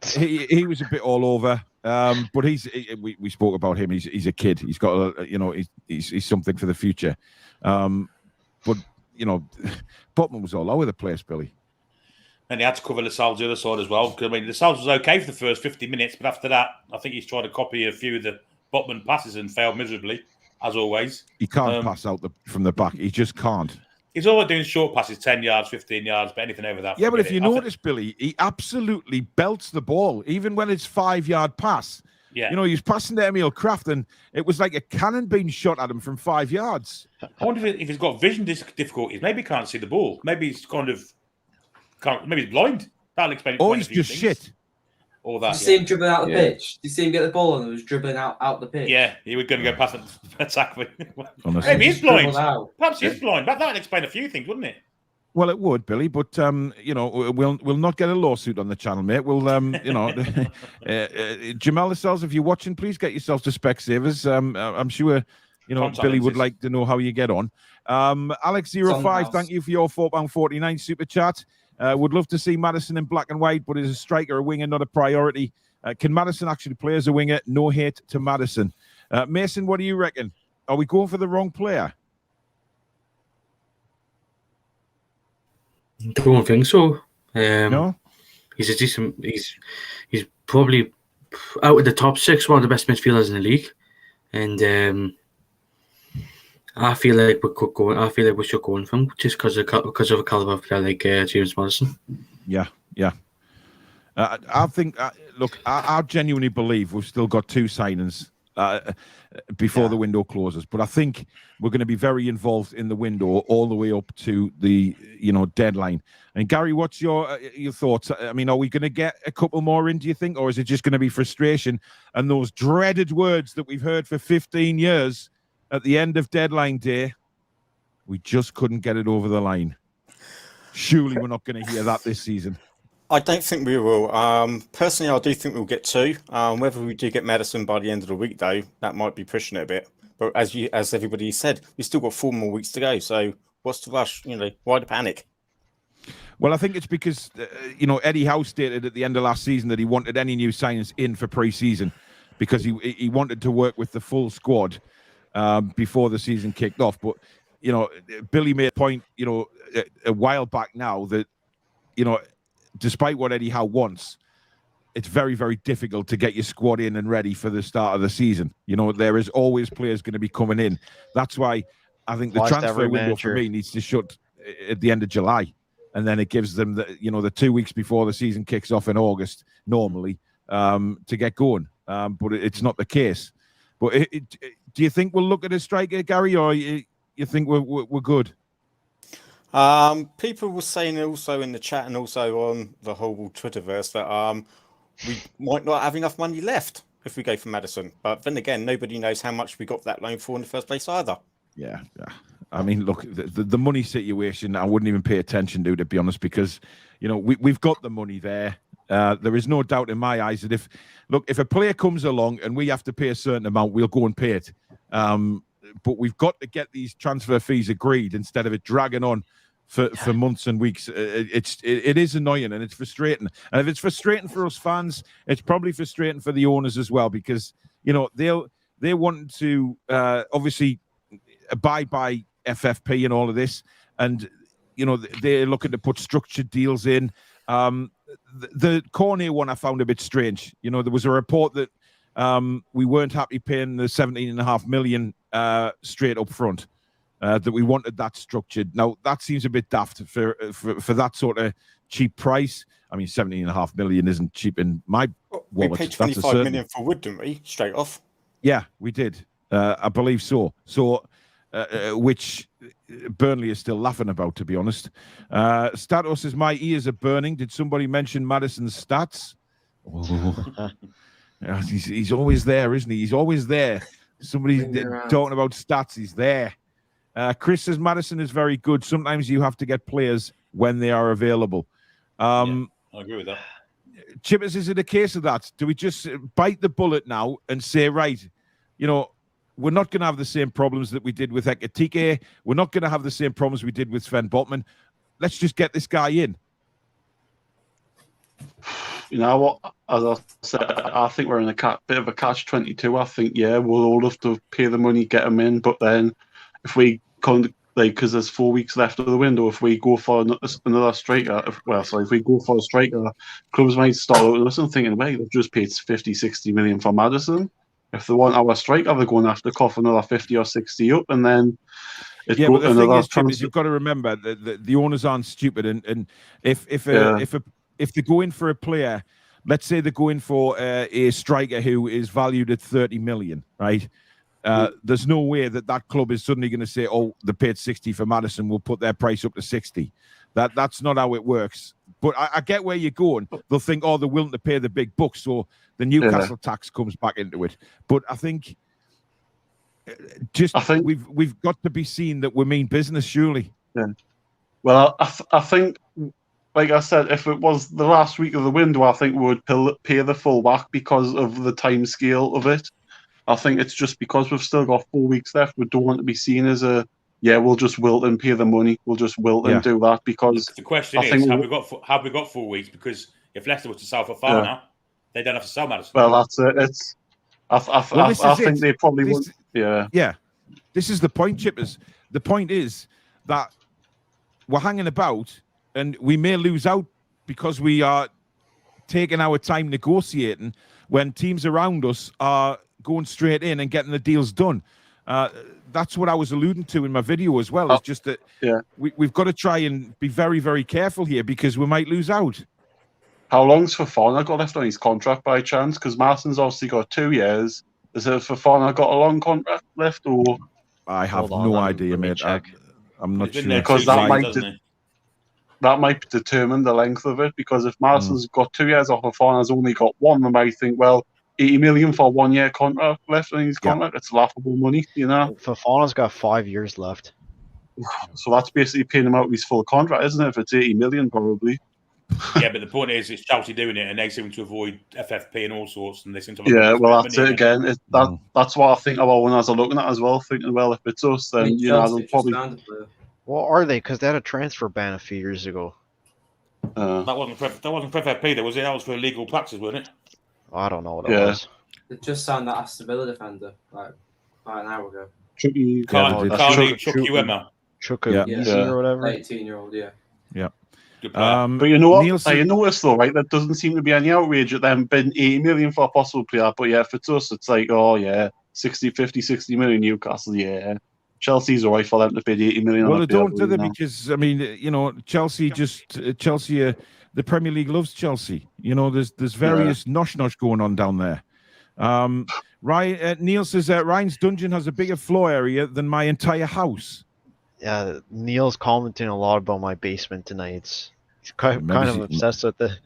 A: He was a bit all over, but we spoke about him. He's a kid. He's got he's something for the future. But Botman was all over the place, Billy.
B: And he had to cover Lascelles the other side as well. Because I mean, Lascelles was okay for the first 50 minutes, but after that, I think he's tried to copy a few of the Botman passes and failed miserably, as always.
A: He can't pass out from the back. He just can't.
B: He's always doing short passes, 10 yards, 15 yards, but anything over that.
A: Yeah, but if you notice, Billy, he absolutely belts the ball, even when it's 5-yard pass.
B: Yeah.
A: He was passing to Emil Kraft, and it was like a cannon being shot at him from 5 yards.
B: I wonder if he's got vision difficulties. Maybe he can't see the ball. Maybe he's maybe he's blind. That'll explain.
A: Or he's just shit.
B: Or that.
F: Did you see him dribbling out the pitch? Did you see him get the ball and it was dribbling out the pitch?
B: Yeah, he was going to go past the attack.
A: Honestly.
B: Maybe he's blind. Perhaps he's blind. But that'd explain a few things, wouldn't it?
A: Well, it would, Billy, but we'll not get a lawsuit on the channel, mate. We'll Jamal Lascelles, if you're watching, please get yourselves to Specsavers. I'm sure Billy would like to know how you get on. Alex05, thank you for your £4.49 super chat. Would love to see Maddison in black and white, but as a striker, a winger, not a priority. Can Maddison actually play as a winger? No hate to Maddison. Mason, what do you reckon? Are we going for the wrong player?
E: Don't think so.
A: No?
E: He's a decent. He's probably out of the top 6, one of the best midfielders in the league, and I feel like we could go. I feel like we should go in for him just because of a caliber of player like James Maddison.
A: Yeah. I think. Look, I genuinely believe we've still got 2 signings before the window closes, but I think we're going to be very involved in the window all the way up to the deadline. And Gary, what's your thoughts? I mean, are we going to get a couple more in, do you think, or is it just going to be frustration and those dreaded words that we've heard for 15 years at the end of deadline day? We just couldn't get it over the line. Surely we're not going to hear that this season.
G: I don't think we will. Personally, I do think we'll get 2. Whether we do get Maddison by the end of the week, though, that might be pushing it a bit. But as everybody said, we've still got 4 more weeks to go. So what's the rush? Why the panic?
A: Well, I think it's because Eddie Howe stated at the end of last season that he wanted any new signings in for pre-season because he wanted to work with the full squad before the season kicked off. But Billy made a point, a while back now that despite what Eddie Howe wants, it's very, very difficult to get your squad in and ready for the start of the season. There is always players going to be coming in. That's why I think the transfer window for me needs to shut at the end of July. And then it gives them the 2 weeks before the season kicks off in August, normally, to get going. But it's not the case. But do you think we'll look at a striker, Gary, or you think we're good?
G: People were saying also in the chat and also on the whole Twitterverse that we might not have enough money left if we go for Maddison. But then again, nobody knows how much we got that loan for in the first place either.
A: Yeah. I mean, look, the money situation, I wouldn't even pay attention to be honest, because, we've got the money there. There is no doubt in my eyes that if a player comes along and we have to pay a certain amount, we'll go and pay it. But we've got to get these transfer fees agreed instead of it dragging on for months and weeks. It is annoying and it's frustrating. And if it's frustrating for us fans, it's probably frustrating for the owners as well, because, they want to obviously abide by FFP and all of this. And, they're looking to put structured deals in. The Cornet one I found a bit strange. There was a report that we weren't happy paying the 17.5 million straight up front. That we wanted that structured. Now that seems a bit daft for that sort of cheap price. I mean, 17.5 million isn't cheap in my wallet.
G: We paid 25 million for Wood, didn't we? Straight off.
A: Yeah, we did. I believe so. So, which Burnley is still laughing about, to be honest. Status says, my ears are burning. Did somebody mention Maddison's stats? Oh. Yeah, he's always there, isn't he? He's always there. Somebody's talking about stats. He's there. Chris says Maddison is very good. Sometimes you have to get players when they are available.
B: I agree with that.
A: Chippers, is it a case of that? Do we just bite the bullet now and say, right, we're not going to have the same problems that we did with Ekatike. We're not going to have the same problems we did with Sven Botman. Let's just get this guy in.
H: You know what? As I said, I think we're in a bit of a catch-22. I think, we'll all have to pay the money, get him in. But then if we because there's 4 weeks left of the window, if we go for another striker, if we go for a striker, clubs might start looking at us and thinking, wait, they've just paid 50, 60 million for Maddison. If they want our striker, they're going to have to cough another 50 or 60 up, and then
A: but the thing is, Chip, is you've got to remember that the owners aren't stupid, and if they go in for a player, let's say they go in for a striker who is valued at 30 million, right? There's no way that club is suddenly going to say, oh, they paid 60 for Maddison, we'll put their price up to 60. That's not how it works. But I get where you're going. They'll think, oh, they're willing to pay the big bucks, so the Newcastle tax comes back into it. But I think we've got to be seen that we mean business, surely.
H: Yeah. Well, I think, like I said, if it was the last week of the window, I think we would pay the full back because of the time scale of it. I think it's just because we've still got 4 weeks left. We don't want to be seen as we'll just wilt and pay the money. We'll just wilt and do that because
B: the question is, have we got 4 weeks? Because if Leicester was to sell for Fowler, they don't have to sell Maddison.
H: Well, that's it. I think they probably won't. Yeah.
A: Yeah. This is the point, Chippers. The point is that we're hanging about and we may lose out because we are taking our time negotiating when teams around us are going straight in and getting the deals done. That's what I was alluding to in my video as well. It's just that we've got to try and be very, very careful here because we might lose out.
H: How long's Fofana got left on his contract by chance? Because Marston's obviously got 2 years. Is it Fofana got a long contract left? Or
A: I have no idea, mate. I'm not sure.
H: Because that might determine the length of it. Because if Marston's got 2 years off, Fofana's only got one, they might think, well, 80 million for 1 year contract left in his contract. It's laughable money,
D: Fofana's got 5 years left.
H: So that's basically paying him out his full contract, isn't it? If it's 80 million, probably.
B: Yeah, but the point is, it's Chelsea doing it, and they seem to avoid FFP and all sorts, and they seem to.
H: Yeah, well, that's it again. That's what I think our owners are looking at as well, thinking, well, if it's us, then they'll probably.
D: What are they? Because they had a transfer ban a few years ago.
B: That wasn't for FFP, though, was it? That was for illegal practice, wasn't it?
D: I don't know what it was.
F: They just signed that Aston Villa defender like about an hour ago.
H: Chucky,
B: Chucky Werner.
D: Chuka Easy or whatever.
F: 18-year-old, yeah.
A: Yeah.
B: Good player.
H: But you know what?
A: Nielsen...
H: I noticed though, right? There doesn't seem to be any outrage at them being 80 million for a possible player. But yeah, if it's us, it's like, oh yeah, 60 million Newcastle, yeah. Chelsea's alright for them to pay 80 million.
A: Well, they don't, do they? Because I mean, Chelsea the Premier League loves Chelsea. There's various nosh going on down there. Ryan Neil says Ryan's dungeon has a bigger floor area than my entire house.
D: Yeah, Neil's commenting a lot about my basement tonight. He's kind of obsessed with it.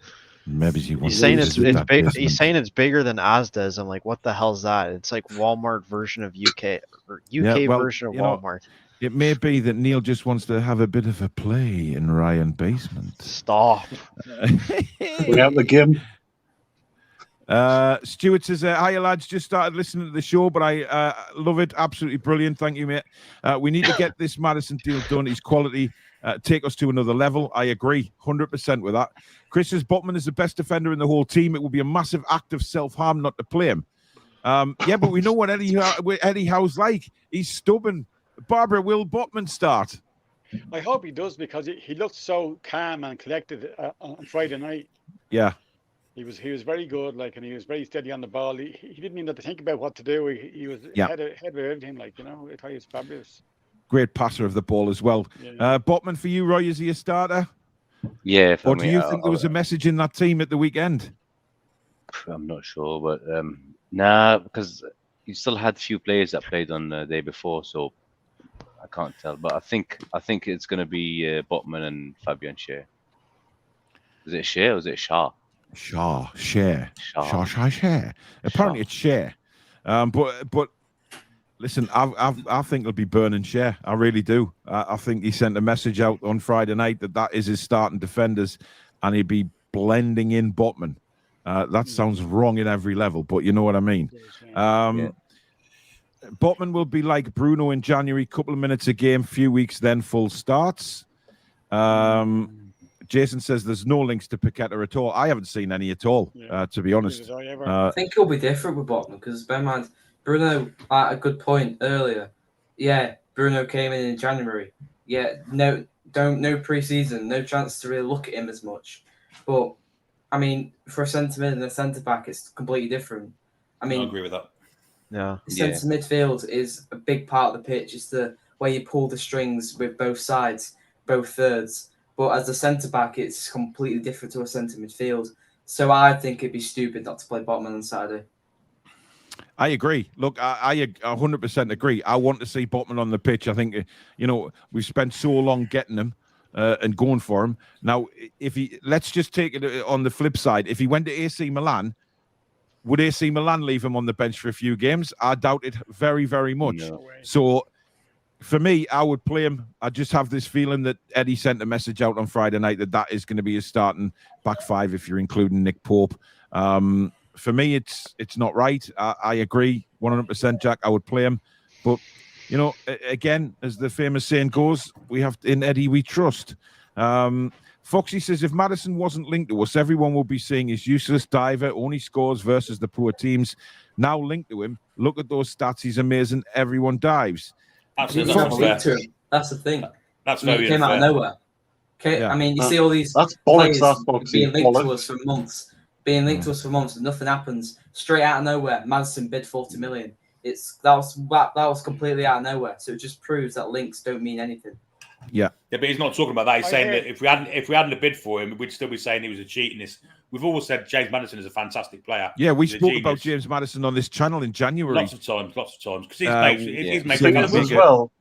A: Maybe
D: he's saying it's big. He's saying it's bigger than Asda's. I'm like, what the hell's that? It's like Walmart version of UK version of Walmart.
A: It may be that Neil just wants to have a bit of a play in Ryan basement.
D: Stop.
H: We have the game.
A: Stuart says, hiya lads, just started listening to the show, but I love it. Absolutely brilliant. Thank you, mate. We need to get this Maddison deal done. His quality take us to another level. I agree 100% with that. Chris says Botman is the best defender in the whole team. It will be a massive act of self-harm not to play him. Yeah, but we know what Eddie Howe's like. He's stubborn. Barbara, will Botman start?
J: I hope he does, because he looked so calm and collected on Friday night.
A: Yeah.
J: He was very good, and he was very steady on the ball. He didn't even have to think about what to do. He was ahead of everything, I thought he was fabulous.
A: Great passer of the ball as well. Yeah. Botman, for you, Roy, is he a starter?
C: Yeah.
A: Or do you think there was a message in that team at the weekend?
C: I'm not sure, but nah, because you still had a few players that played on the day before, so I can't tell. But I think it's going to be Botman and Fabian Schär. Is it Schär or is it Shaw?
A: Share. Apparently it's Share. But listen, I think it'll be Burn and Share. I really do. I think he sent a message out on Friday night that is his starting defenders, and he'd be blending in Botman. That sounds wrong in every level, but you know what I mean. Botman will be like Bruno in January, couple of minutes a game, few weeks, then full starts. Jason says there's no links to Paqueta at all. I haven't seen any at all, to be honest.
F: I think it'll be different with Botman, because bear in mind, Bruno at a good point earlier. Yeah, Bruno came in January. Yeah, no pre-season, no chance to really look at him as much. But I mean, for a centre mid and a centre back, it's completely different. I mean,
B: I agree with that.
D: Yeah,
F: centre midfield is a big part of the pitch. It's the way you pull the strings with both sides, both thirds. But as a centre-back, it's completely different to a centre midfield. So I think it'd be stupid not to play Botman on Saturday.
A: I agree. Look, I 100% agree. I want to see Botman on the pitch. I think, we've spent so long getting him and going for him. Now, let's just take it on the flip side. If he went to AC Milan, would AC Milan leave him on the bench for a few games? I doubt it very, very much. No. So, for me, I would play him. I just have this feeling that Eddie sent a message out on Friday night that is going to be his starting back five if you're including Nick Pope. For me, it's not right. I agree 100%, Jack. I would play him. But, again, as the famous saying goes, in Eddie we trust. Foxy says, if Maddison wasn't linked to us, everyone will be saying he's useless diver, only scores versus the poor teams. Now linked to him, look at those stats. He's amazing. Everyone dives.
F: Absolutely. That's the thing.
B: That's very
F: he came out of nowhere. Okay, yeah. I mean, you see all these
H: players
F: being linked to us for months. Nothing happens. Straight out of nowhere, Maddison bid 40 million. That was completely out of nowhere. So it just proves that links don't mean anything.
A: Yeah,
B: but he's not talking about that. He's saying that if we hadn't a bid for him, we'd still be saying he was a cheatiness. We've always said James Maddison is a fantastic player.
A: Yeah, we spoke about James Maddison on this channel in January.
B: Lots of times. Because he's making
H: as well.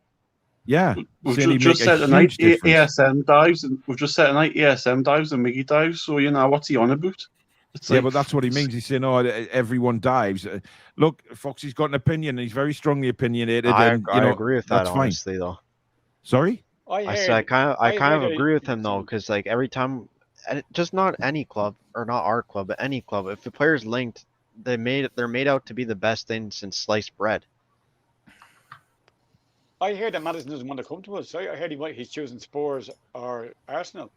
A: Yeah,
H: we've just set tonight ASM dives, and we've just set tonight ASM dives and Miggy dives. So what's he on about?
A: But that's what he means. He's saying, everyone dives. Look, Foxy's got an opinion. He's very strongly opinionated.
D: I agree with that, honestly, though.
A: Sorry?
D: I kind of agree with him though, because every time, just not any club or not our club, but any club, if the player's linked, they're made out to be the best thing since sliced bread.
J: I heard that Maddison doesn't want to come to us. I heard he's choosing Spurs or Arsenal.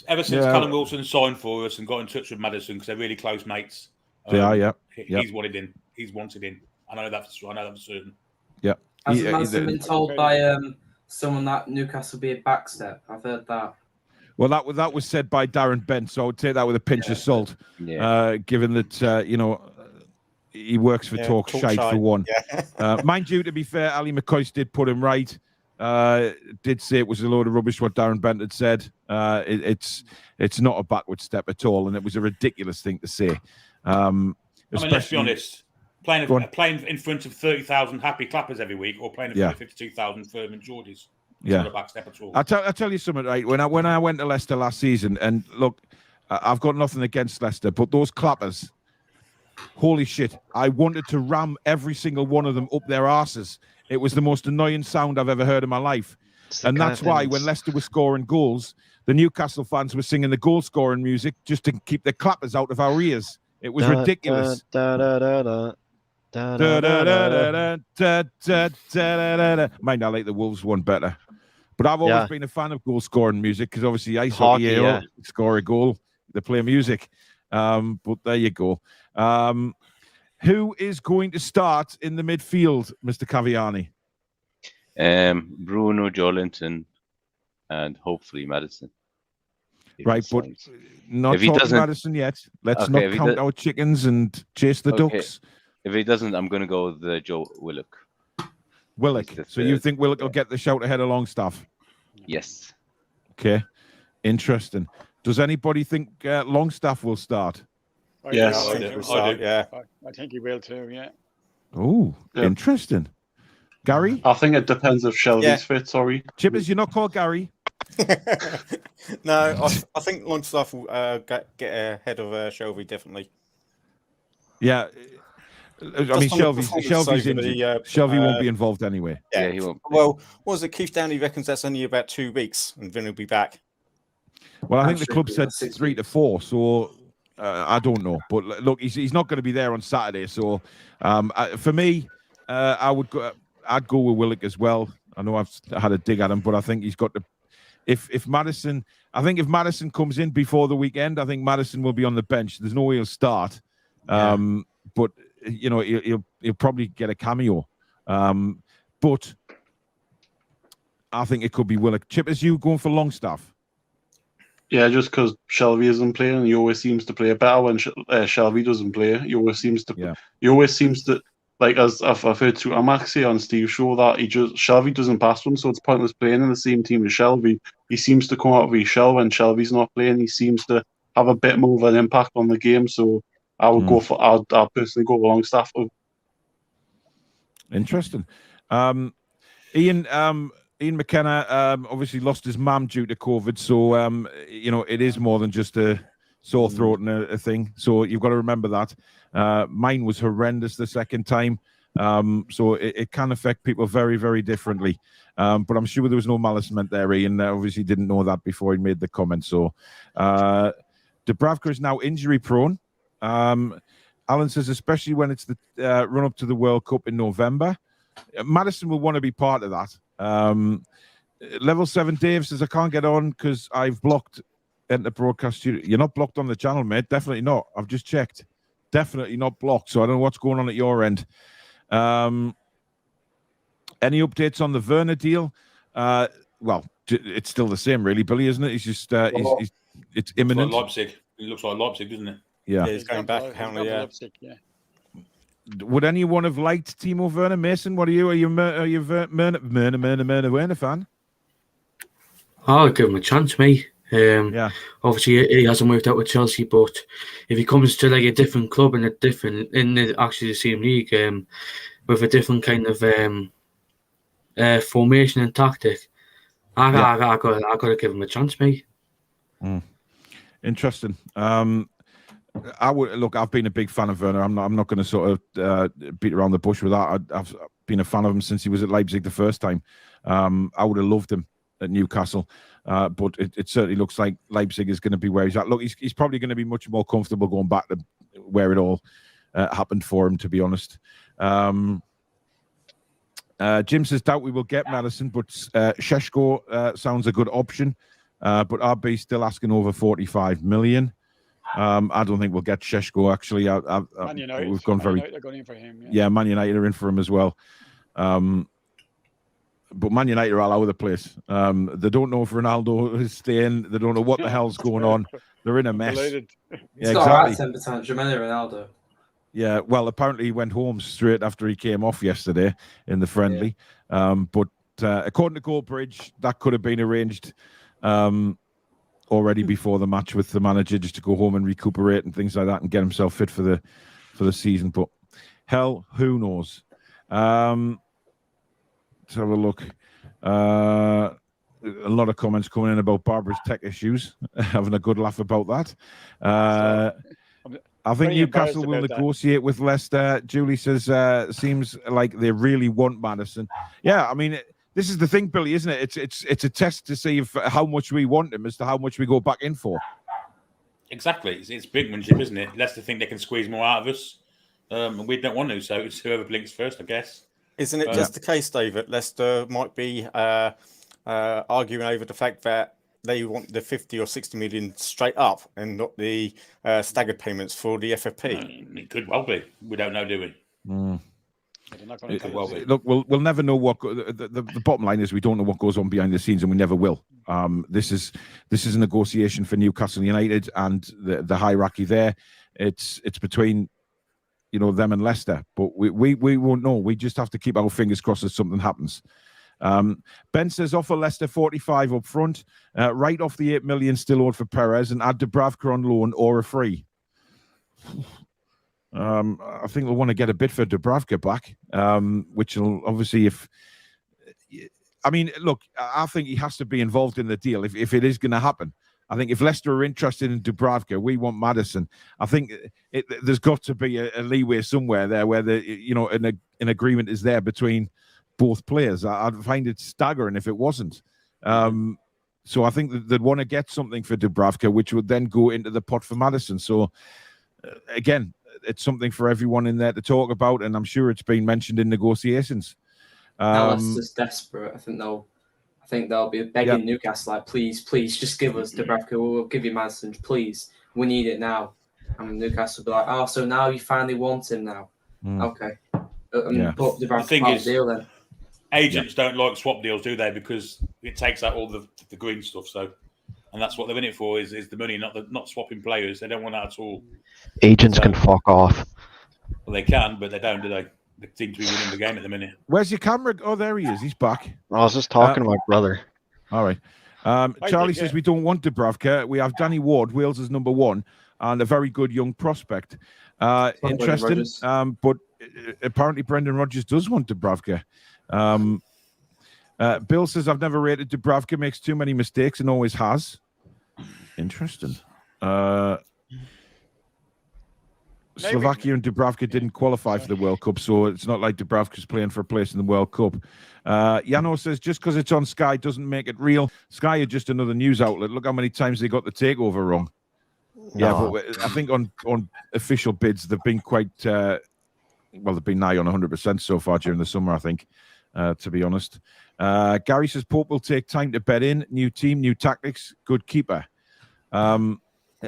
B: Ever since Callum Wilson signed for us and got in touch with Maddison, because they're really close mates,
A: They are, yeah.
B: He's wanted in. He's wanted in. I know that for certain.
A: Yeah.
F: Has Maddison been told by someone that Newcastle be a backstep? I've heard that.
A: Well, that was said by Darren Bent, so I would take that with a pinch of salt.
C: Yeah.
A: Given that he works for Talk Shite for one.
G: Yeah.
A: Mind you, to be fair, Ali McCoy did put him right. Did say it was a load of rubbish what Darren Bent had said. It's not a backward step at all, and it was a ridiculous thing to say.
B: Let's be honest. Playing in front of 30,000 happy clappers every week, or playing in front of 52,000 firm and Geordies. It's not a back step at all.
A: I'll tell you something, right? When I went to Leicester last season, and look, I've got nothing against Leicester, but those clappers, holy shit! I wanted to ram every single one of them up their arses. It was the most annoying sound I've ever heard in my life, and that's why when Leicester was scoring goals, the Newcastle fans were singing the goal scoring music just to keep the clappers out of our ears. It was ridiculous. Mind I like the Wolves one better, but I've always been a fan of goal scoring music because obviously ice hockey, score a goal, they play music. But there you go. Who is going to start in the midfield, Mr. Caviani?
C: Bruno, Jolinton, and hopefully Maddison.
A: Right, but not talking Maddison yet. Let's not count our chickens and chase the ducks.
C: If he doesn't, I'm going to go with Joe Willock.
A: So you think Willock will get the shout ahead of Longstaff?
C: Yes.
A: Okay. Interesting. Does anybody think Longstaff will start?
G: Yes,
J: I
G: think he
J: will too, yeah.
A: Oh, interesting. Gary?
H: I think it depends if Shelby's fit, sorry.
A: Chippers, you're not called Gary?
G: No, I think Longstaff will get ahead of Shelby, definitely.
A: Yeah. I mean, Shelby's injured. Shelby won't be involved anyway.
C: Yeah, he won't.
G: Well, what was it? Keith Downey reckons that's only about 2 weeks, and then he'll be back.
A: Well, I think the club said 3 to 4, so I don't know. But look, he's not going to be there on Saturday. So for me, I'd go with Willock as well. I know I've had a dig at him, but I think he's got to. If Maddison comes in before the weekend, I think Maddison will be on the bench. There's no way he'll start. But he'll probably get a cameo. But I think it could be Willock. Chip, is you going for Longstaff?
H: Yeah, just because Shelby isn't playing, and he always seems to play better when Shelby doesn't play. He always seems to. Like as I've heard to Amaxi on Steve's show that Shelby doesn't pass one, so it's pointless playing in the same team as Shelby. He seems to come out of his shell when Shelby's not playing. He seems to have a bit more of an impact on the game. So I would go for. I'll personally go Longstaff.
A: Interesting. Ian McKenna obviously lost his mum due to COVID, so it is more than just a sore throat and a thing. So you've got to remember that. Mine was horrendous the second time, so it can affect people very, very differently. But I'm sure there was no malice meant there. Ian obviously didn't know that before he made the comment. So Dubravka is now injury prone. Alan says, especially when it's the run up to the World Cup in November. Maddison will want to be part of that. Level 7 Dave says, I can't get on because I've blocked Enter Broadcast Studio. You're not blocked on the channel, mate. Definitely not. I've just checked. Definitely not blocked. So I don't know what's going on at your end. Any updates on the Werner deal? Well, it's still the same, really, Billy, isn't it? He's just it's imminent.
B: Like Leipzig. It looks like Leipzig, doesn't it?
A: Yeah.
G: He's going back. Apparently,
J: yeah.
A: Would anyone have liked Timo Werner? Mason, what are you? Are you Werner Werner fan?
E: I'll give him a chance, mate. Obviously he hasn't worked out with Chelsea, but if he comes to like a different club and actually the same league, with a different kind of formation and tactic, I gotta give him a chance, mate.
A: Interesting. I would look. I've been a big fan of Werner. I'm not going to sort of beat around the bush with that. I've been a fan of him since he was at Leipzig the first time. I would have loved him at Newcastle, but it certainly looks like Leipzig is going to be where he's at. Look, he's probably going to be much more comfortable going back to where it all happened for him, to be honest. Jim says, doubt we will get Maddison, but Sheshko sounds a good option. But RB still asking over 45 million. I don't think we'll get Šeško. Actually,
J: Man United,
A: we've gone
J: Man United are going in for him.
A: Yeah, Man United are in for him as well. But Man United are all over the place. They don't know if Ronaldo is staying. They don't know what the hell's going on. They're in a mess.
F: He's got a right temper tantrum, Ronaldo.
A: Yeah, well, apparently he went home straight after he came off yesterday in the friendly. But according to Goldbridge, that could have been arranged already before the match with the manager, just to go home and recuperate and things like that and get himself fit for the season. But hell, who knows? Let's have a look. A lot of comments coming in about Barbara's tech issues. Having a good laugh about that. I think Newcastle will negotiate with Leicester. Julie says, seems like they really want Maddison. Yeah, I mean, this is the thing, Billy, isn't it? It's a test to see how much we want him as to how much we go back in for.
B: Exactly. It's brinkmanship, isn't it? Leicester think they can squeeze more out of us. And we don't want to, so it's whoever blinks first, I guess.
G: Isn't it just the case, David? Leicester might be arguing over the fact that they want the 50 or 60 million straight up and not the staggered payments for the FFP.
B: It could well be. We don't know, do we?
A: Look, we'll never know what the bottom line is. We don't know what goes on behind the scenes, and we never will. This is a negotiation for Newcastle United and the hierarchy there. It's between them and Leicester, but we won't know. We just have to keep our fingers crossed that something happens. Ben says offer Leicester 45 up front, write off the 8 million still owed for Perez, and add Dubravka on loan or a free. I think we'll want to get a bit for Dubravka back, which will obviously look, I think he has to be involved in the deal if it is going to happen. I think if Leicester are interested in Dubravka, we want Maddison. I think there's got to be a leeway somewhere there where an agreement is there between both players. I'd find it staggering if it wasn't. So I think that they'd want to get something for Dubravka, which would then go into the pot for Maddison. So again, it's something for everyone in there to talk about, and I'm sure it's been mentioned in negotiations.
F: Leicester's desperate. I think they'll be begging Newcastle, like, please, just give us Dubravka. We'll give you Maddison, please. We need it now. And Newcastle will be like, oh, so now you finally want him now. Okay. Put Dubravka out of the deal then.
B: Agents don't like swap deals, do they? Because it takes out all the green stuff. So, and that's what they're in it for is the money, not swapping players. They don't want that at all.
D: Agents can fuck off.
B: Well, they can, but they don't, do they? They seem to be winning the game at the minute.
A: Where's your camera? Oh, there he is. He's back.
D: I was just talking to my brother.
A: All right. Charlie says we don't want Dubravka. We have Danny Ward, Wales' number 1, and a very good young prospect. Interesting. But apparently Brendan Rodgers does want Dubravka. Bill says I've never rated Dubravka. Makes too many mistakes and always has. Interesting. Slovakia and Dubravka didn't qualify for the World Cup, so it's not like Dubravka's playing for a place in the World Cup. Yano says just because it's on Sky doesn't make it real. Sky are just another news outlet. Look how many times they got the takeover wrong. Yeah, but I think on official bids they've been quite they've been nigh on 100% so far during the summer, I think, to be honest. Gary says Pope will take time to bed in. New team, new tactics, good keeper.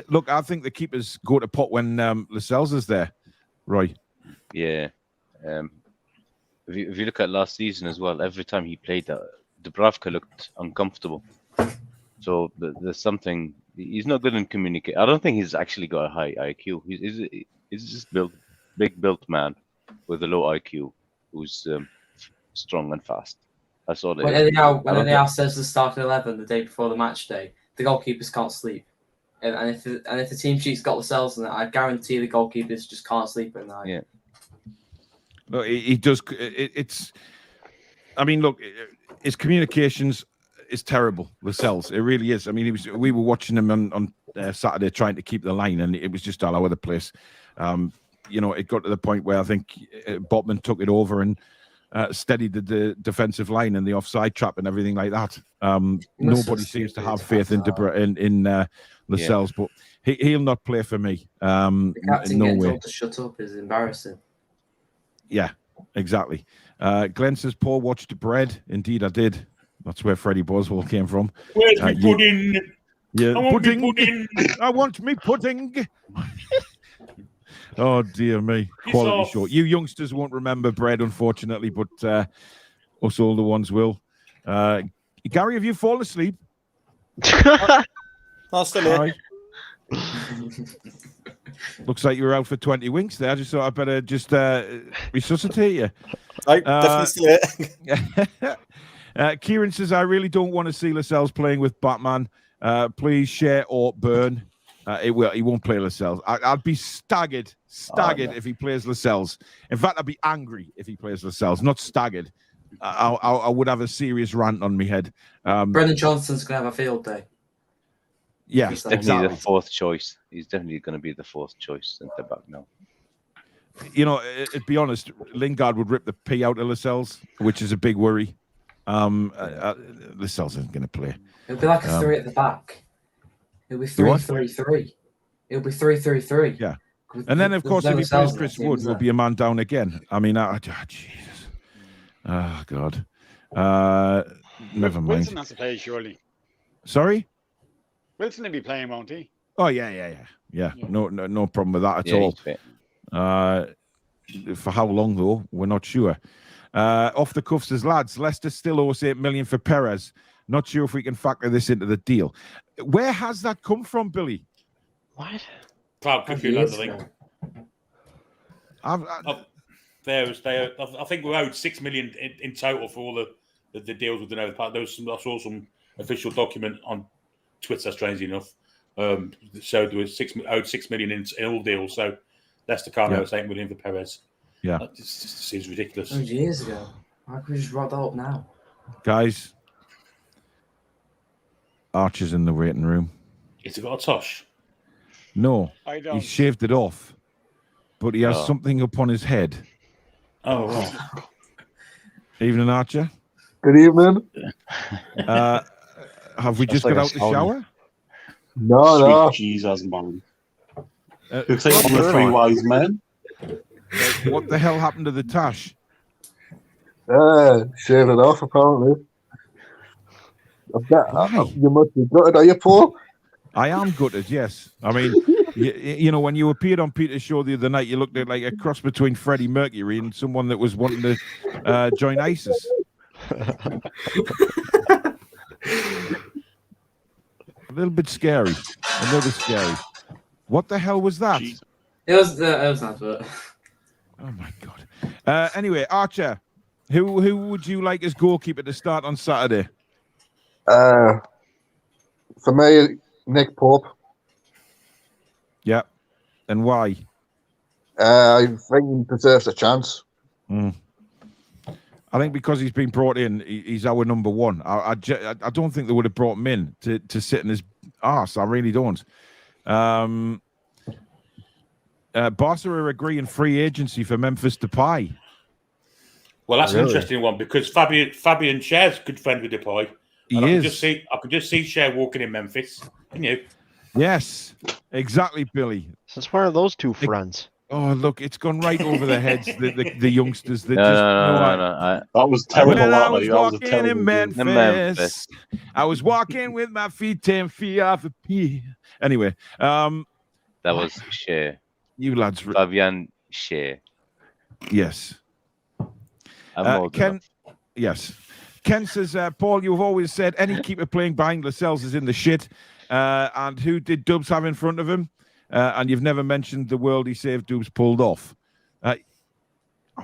A: Look, I think the keepers go to pot when Lascelles is there, Roy.
C: Yeah. If you look at last season as well, every time he played, Dubravka looked uncomfortable. So there's something. He's not good in communication. I don't think he's actually got a high IQ. He's just big built man with a low IQ who's strong and fast. That's all.
F: When Eddie says the starting 11 the day before the match day, the goalkeepers can't sleep. And if the team sheet's got Lascelles in it, I guarantee the goalkeepers just can't sleep at night.
C: Yeah.
A: Look, he does. Look, his communications is terrible. Lascelles, it really is. I mean, we were watching him on Saturday trying to keep the line, and it was just all over the place. It got to the point where I think Botman took it over and steadied the defensive line and the offside trap and everything like that. Nobody seems to have faith in Lascelles, but he'll not play for me.
F: The captain
A: no
F: getting
A: way.
F: told to shut up is embarrassing.
A: Yeah, exactly. Glenn says, Paul watched Bread. Indeed, I did. That's where Freddie Boswell came from.
B: Where's my pudding?
A: Yeah,
B: I want
A: pudding.
B: me pudding.
A: I want me pudding. Oh dear me,
B: Piss
A: quality
B: off.
A: short. You youngsters won't remember bread, unfortunately, but us older ones will. Gary, have you fallen asleep?
G: I'm still here.
A: Hi. Looks like you were out for 20 winks there. I just thought I'd better just resuscitate you.
G: No, definitely still here.
A: Kieran says, I really don't want to see Lascelles playing with Botman. Please share or burn. He won't play Lascelles. I'd be staggered if he plays Lascelles. In fact, I'd be angry if he plays Lascelles, not staggered. I would have a serious rant on my head.
F: Brendan Johnson's going to have a field day.
A: Yeah,
C: he's definitely
A: exactly.
C: the fourth choice. He's definitely going to be the fourth choice centre back now.
A: You know, to be honest, Lingard would rip the pee out of Lascelles, which is a big worry. Lascelles isn't going to play.
F: It'll be like a three at the back. It'll be 3-3-3. It'll be 3-3-3.
A: Yeah. And then, of course, if he plays Chris Wood, we'll be a man down again. I mean, Jesus. Oh, God. Never mind.
J: Wilson has to play, surely.
A: Sorry?
J: Wilson will be playing, won't he?
A: Oh, yeah. No problem with that at all. For how long, though, we're not sure. Off the cuff says, lads, Leicester still owes 8 million for Perez. Not sure if we can factor this into the deal. Where has that come from, Billy?
D: What?
B: Proud computer, I think. I think we're owed 6 million in total for all the deals with the Nova Park. I saw some official document on Twitter, strangely enough. So there was owed 6 million in all deals. So Leicester can't owe us 8 million for Perez.
A: Yeah.
B: That just seems ridiculous.
F: Years ago. Why can we just write that up now?
A: Guys, Archer's in the waiting room.
B: Has he got a tosh?
A: No,
J: I don't.
A: he shaved it off, but he has something up on his head.
B: Oh, right.
A: Evening, Archer.
K: Good evening.
A: Have we just got out the shower?
K: No.
H: Jesus, man. Looks like one of the three wise men.
A: What the hell happened to the tash?
K: Shave it off, apparently. You must be gutted, are you, Paul?
A: I am gutted, yes. I mean, you know, when you appeared on Peter's show the other night, you looked like a cross between Freddie Mercury and someone that was wanting to join ISIS. A little bit scary. What the hell was that?
F: It was not, but...
A: Oh, my God. Anyway, Archer, who would you like as goalkeeper to start on Saturday?
K: For me, Nick Pope.
A: Yeah. And why?
K: I think he deserves a chance.
A: I think because he's been brought in, he's our number one. I don't think they would have brought him in to sit in his arse. I really don't. Barca are agreeing free agency for Memphis Depay.
B: Well, that's an interesting one because Fabian Schär's good friend with Depay. I could just see Schär walking in Memphis. Can you?
A: Yes, exactly, Billy.
D: Since where are those two friends?
A: Oh, look, it's gone right over their heads. The youngsters. That
C: No.
H: That was terrible.
A: When I was
H: that was
A: walking
H: a terrible
A: in Memphis, I was walking with my feet 10 feet off the pier. Anyway,
C: that was Schär.
A: You lads,
C: Fabian Schär.
A: Yes.
C: Ken.
A: Yes. Ken says, Paul, you've always said any keeper playing behind Lascelles is in the shit. And who did Dubs have in front of him? And you've never mentioned the worldie save Dubs pulled off. I'm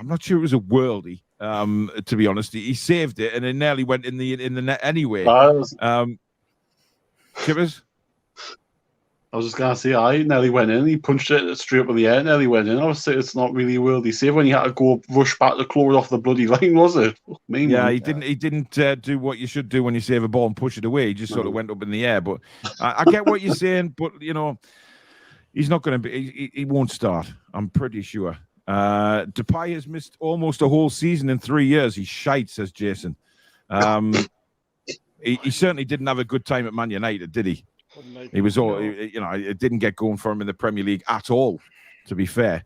A: not sure it was a worldie, to be honest. He saved it and it nearly went in the net anyway. Chippers?
H: I was just going to say, I nearly went in. He punched it straight up in the air, nearly went in. I was saying it's not really a worldie save when you had to go rush back to claw it off the bloody line, was it?
A: He didn't do what you should do when you save a ball and push it away. He just sort of went up in the air. But I get what you're saying, but, you know, he's not going to be... He won't start, I'm pretty sure. Depay has missed almost a whole season in 3 years. He's shite, says Jason. He certainly didn't have a good time at Man United, did he? He was all, it didn't get going for him in the Premier League at all, to be fair.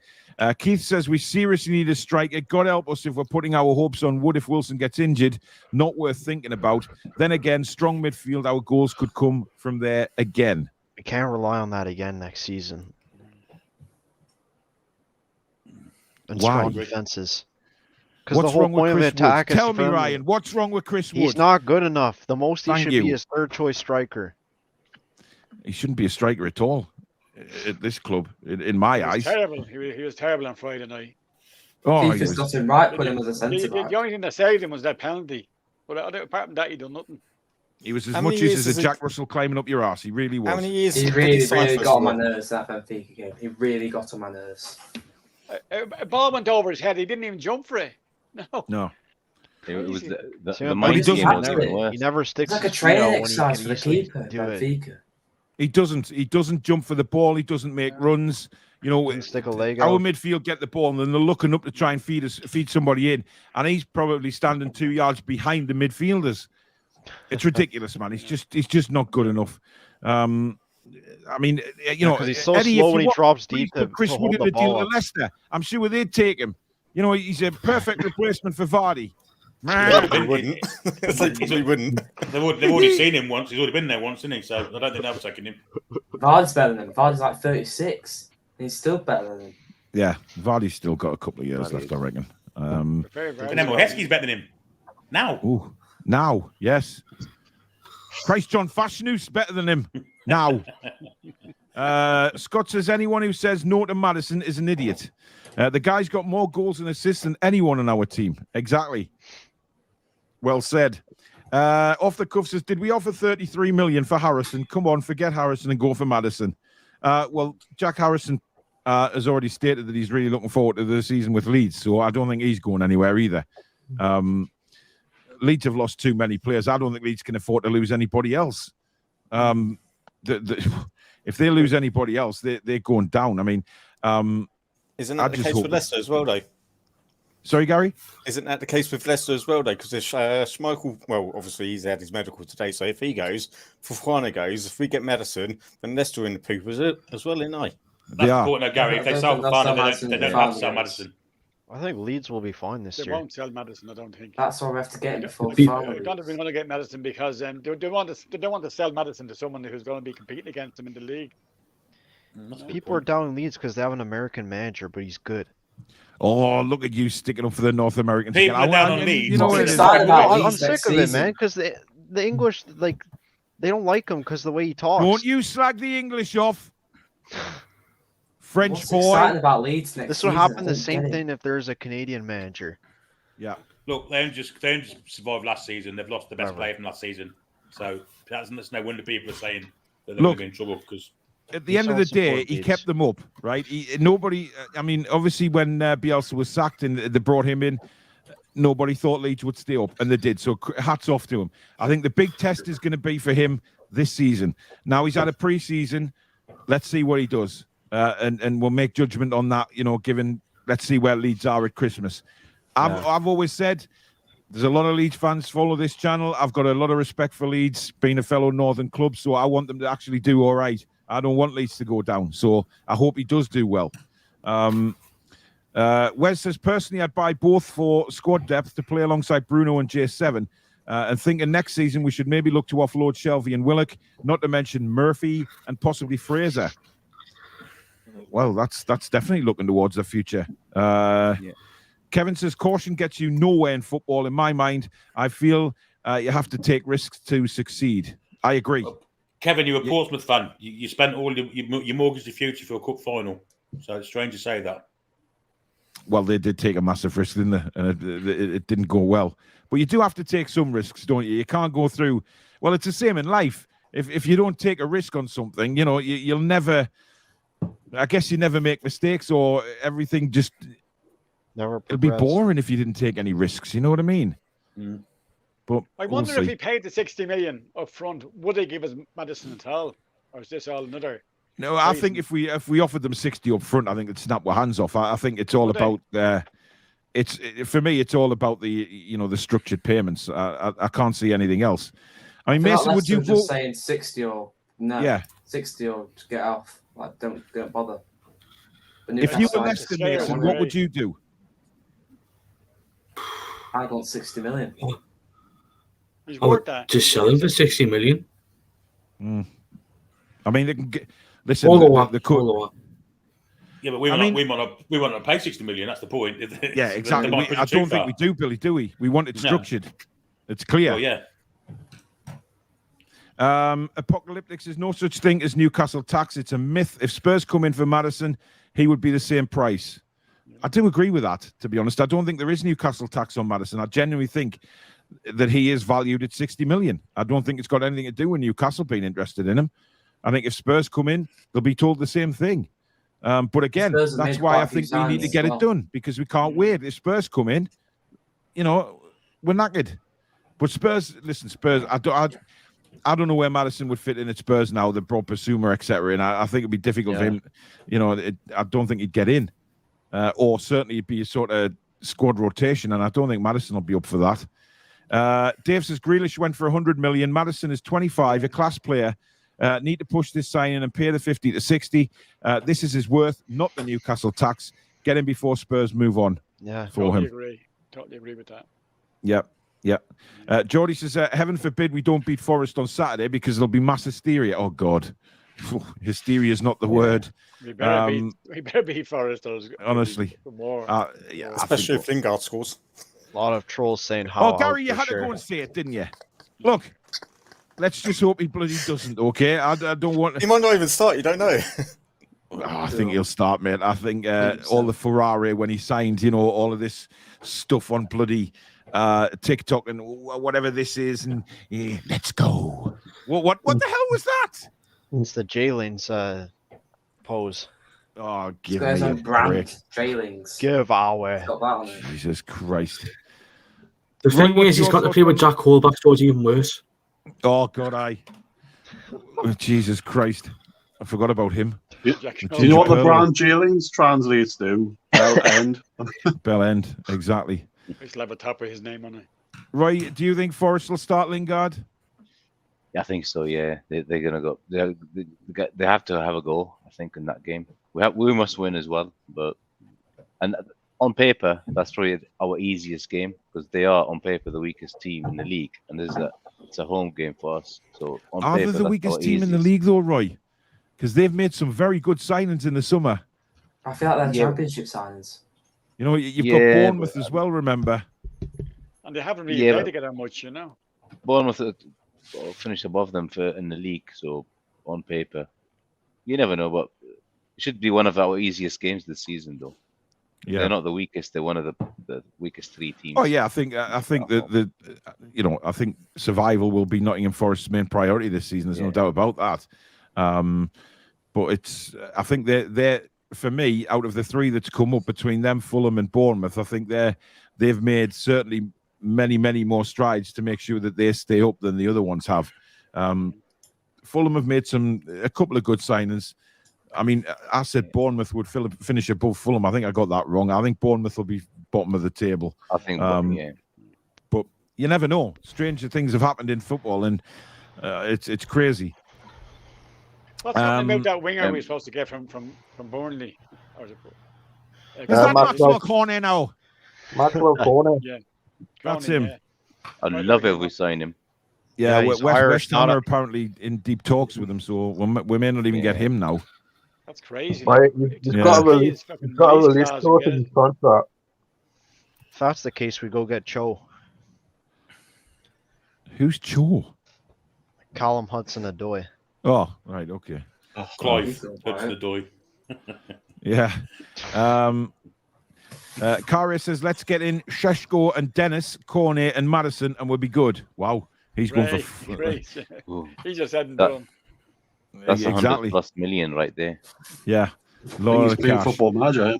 A: Keith says we seriously need a striker. God help us if we're putting our hopes on Wood if Wilson gets injured. Not worth thinking about. Then again, strong midfield. Our goals could come from there again.
D: We can't rely on that again next season. And strong defenses. Because the whole point of attack is
A: Tell me, Ryan, what's wrong with Chris Wood?
D: He's not good enough. The most he should be is third choice striker.
A: He shouldn't be a striker at all at this club, in my eyes.
J: Terrible. He was terrible on Friday night.
F: Oh, he just got him right, put him as a centre back.
J: The only thing that saved him was that penalty. But apart from that, he done nothing.
A: He was as much use as a Jack Russell climbing up your arse. He really was.
G: How many years?
F: He really got on my nerves, that Benfica game. He really got on my nerves.
J: A ball went over his head. He didn't even jump for it.
A: No.
C: It was the mind game was even worse.
D: He never sticks.
F: It's like a training exercise for the keeper. Benfica.
A: He doesn't jump for the ball. He doesn't make runs. You know,
D: stick a leg
A: our
D: out.
A: midfield get the ball and then they're looking up to try and feed somebody in, and he's probably standing 2 yards behind the midfielders. It's ridiculous, man. He's just not good enough. I mean, you know,
D: he's so
A: Eddie,
D: slow when he drops deep.
A: To Chris Wood in the deal to Leicester, I'm sure they'd take him. You know, he's a perfect replacement for Vardy.
G: They wouldn't. They wouldn't.
B: They've already seen him once. He's already been there once, isn't he? So I don't think they're taking him.
F: Vardy's better than him. Vardy's like 36. He's still better than him.
A: Yeah, Vardy's still got a couple of years left, I reckon.
B: And then Moheski's better than him. Now.
A: Ooh, now, yes. Christ John Fashion's better than him. Now. Scott says anyone who says no to Maddison is an idiot. The guy's got more goals and assists than anyone on our team. Exactly. Well said. Off the cuff says, did we offer 33 million for Harrison? Come on, forget Harrison and go for Maddison. Well, Jack Harrison has already stated that he's really looking forward to the season with Leeds, so I don't think he's going anywhere either. Leeds have lost too many players. I don't think Leeds can afford to lose anybody else. If they lose anybody else, they're going down. I mean,
G: isn't that the case with Leicester as well, though?
A: Sorry, Gary?
G: Isn't that the case with Leicester as well, though? Because if Schmeichel, well, obviously he's had his medical today, so if he goes, Fofana goes, if we get Maddison, then Leicester in the poop as well, isn't they?
B: That's important, Gary. If they sell Fofana, they don't have to sell Maddison.
D: I think Leeds will be fine this year.
J: They won't sell Maddison, I don't think.
F: That's why we have to get him before
J: They're not even going to get Maddison because they don't want to sell Maddison to someone who's going to be competing against them in the league.
D: People are down in Leeds because they have an American manager, but he's good.
A: Oh, look at you sticking up for the North Americans.
B: People are down on Leeds.
A: You know what
D: I'm sick of it, man, because the English, like, they don't like him because the way he talks.
A: Don't you slag the English off. French
F: What's
A: boy.
F: exciting about Leeds next
D: This will
F: season?
D: happen the same thing if there's a Canadian manager.
A: Yeah.
B: Look, they only just survived last season. They've lost the best player from last season. So that's no wonder people are saying that they're going to be in trouble because...
A: At the end of the day, he kept them up, right? Nobody, I mean, obviously when Bielsa was sacked and they brought him in, nobody thought Leeds would stay up, and they did. So hats off to him. I think the big test is going to be for him this season. Now he's had a pre-season. Let's see what he does, and we'll make judgment on that. You know, let's see where Leeds are at Christmas. I've always said there's a lot of Leeds fans follow this channel. I've got a lot of respect for Leeds, being a fellow Northern club, so I want them to actually do all right. I don't want Leeds to go down, so I hope he does do well. Wes says, personally, I'd buy both for squad depth to play alongside Bruno and J7, and thinking next season we should maybe look to offload Shelvey and Willock, not to mention Murphy and possibly Fraser. Well, that's definitely looking towards the future. Kevin says, caution gets you nowhere in football. In my mind, I feel you have to take risks to succeed. I agree.
B: Kevin, you're a Portsmouth fan. You spent all you mortgaged your future for a cup final. So it's strange to say that.
A: Well, they did take a massive risk, didn't they? And it didn't go well. But you do have to take some risks, don't you? You can't go through... Well, it's the same in life. If you don't take a risk on something, you know, you'll never... I guess you never make mistakes, or everything just...
D: Never
A: it'll be boring if you didn't take any risks. You know what I mean?
B: Mm.
A: But
J: I wonder if he paid the 60 million up front, would they give us Maddison at all? Or is this all another?
A: No, I think if we offered them 60 up front, I think it'd snap our hands off. I think it's all about for me, it's all about the structured payments. I can't see anything else. I mean, Mason, would you
F: just saying 60 or no?
A: Yeah,
F: 60 or to get off. Like, don't bother.
A: If you were Leicester, Mason, what would you do?
F: I want 60 million.
J: He's
E: I would
J: worth that.
E: just sell him for 60 million.
A: I mean, they can get. Listen,
E: the
B: Yeah, but we want to pay 60 million. That's the point.
A: Yeah, exactly. I don't think we do, Billy. Do we? We want it structured. No. It's clear.
B: Oh yeah.
A: Apocalyptic says no such thing as Newcastle tax. It's a myth. If Spurs come in for Maddison, he would be the same price. I do agree with that, to be honest. I don't think there is Newcastle tax on Maddison. I genuinely think that he is valued at 60 million. I don't think it's got anything to do with Newcastle being interested in him. I think if Spurs come in, they'll be told the same thing. But again, that's why I think we need to get it done, because we can't wait. If Spurs come in, we're knackered. But Spurs, listen, Spurs, I don't know where Maddison would fit in at Spurs now. They brought Basuma, etc., and I think it'd be difficult for him. I don't think he'd get in, or certainly it'd be a sort of squad rotation, and I don't think Maddison will be up for that. Dave says Grealish went for 100 million. Maddison is 25, a class player. Need to push this signing and pay the 50 to 60. This is his worth, not the Newcastle tax. Get him before Spurs move on.
J: Yeah,
A: for him.
J: Totally agree with that.
A: Yep. Geordie says, heaven forbid we don't beat Forest on Saturday because there'll be mass hysteria. Oh, God. Hysteria is not the word.
J: We better beat Forest.
A: Honestly.
G: Especially if Lingard scores.
D: A lot of trolls saying how.
A: Oh, Gary, you had to go and say it, didn't you? Look. Let's just hope he bloody doesn't, okay? I don't want...
G: He might not even start, you don't know.
A: I think he'll start, mate. I think all the Ferrari, when he signed, all of this stuff on bloody TikTok and whatever this is, and let's go. What the hell was that?
D: It's the Jailings pose.
A: Oh, give
F: me
A: a break.
F: Jailings.
D: Give our.
A: Jesus Christ.
E: The thing is, he's got to play with Jack Holbach, so it's even worse.
A: Oh, God, Jesus Christ. I forgot about him.
H: Do you know what the brand Jailings translates to? Bell End.
A: Bell End, exactly.
J: He'll have a top with his name on it.
A: Roy, do you think Forest will start Lingard?
C: Yeah, I think so, yeah. They're going to go. They have to have a goal, I think, in that game. We must win as well. And on paper, that's probably our easiest game, because they are, on paper, the weakest team in the league. And it's a home game for us. So
A: are they the weakest team in the league, though, Roy? Because they've made some very good signings in the summer.
F: I feel like they're championship signings.
A: You've got Bournemouth as well, remember?
J: And they haven't really played together much,
C: Bournemouth finished above them in the league, so on paper. You never know, but it should be one of our easiest games this season, though. Yeah. They're not the weakest. They're one of the weakest three teams.
A: Oh yeah, I think that I think survival will be Nottingham Forest's main priority this season. There's no doubt about that. But I think they're for me, out of the three that's come up between them, Fulham and Bournemouth, I think they've made certainly many more strides to make sure that they stay up than the other ones have. Fulham have made a couple of good signings. I mean, I said Bournemouth would finish above Fulham. I think I got that wrong. I think Bournemouth will be bottom of the table.
C: I think,
A: but you never know. Stranger things have happened in football, and it's crazy.
J: What's happening about that winger we're supposed to get from Burnley?
A: Is that Maxwell Cornet now?
K: Maxwell Cornet.
J: Yeah,
A: that's him.
J: Yeah.
C: I'd love it if we sign him.
A: Yeah, West Ham are apparently in deep talks with him, so we may not even get him now.
J: That's crazy.
K: Right, you've got to release clause in his contract.
D: If that's the case, we go get Cho.
A: Who's Cho?
D: Callum Hudson-Odoi.
A: Oh, right, okay.
B: Clive Hudson-Odoi.
A: Yeah. Kari says, let's get in Sheshko and Dennis, Cornet and Maddison, and we'll be good. Wow. He's going for...
J: He just hadn't done.
C: That's exactly $100+ million right there.
A: Yeah.
H: He's playing Football Manager.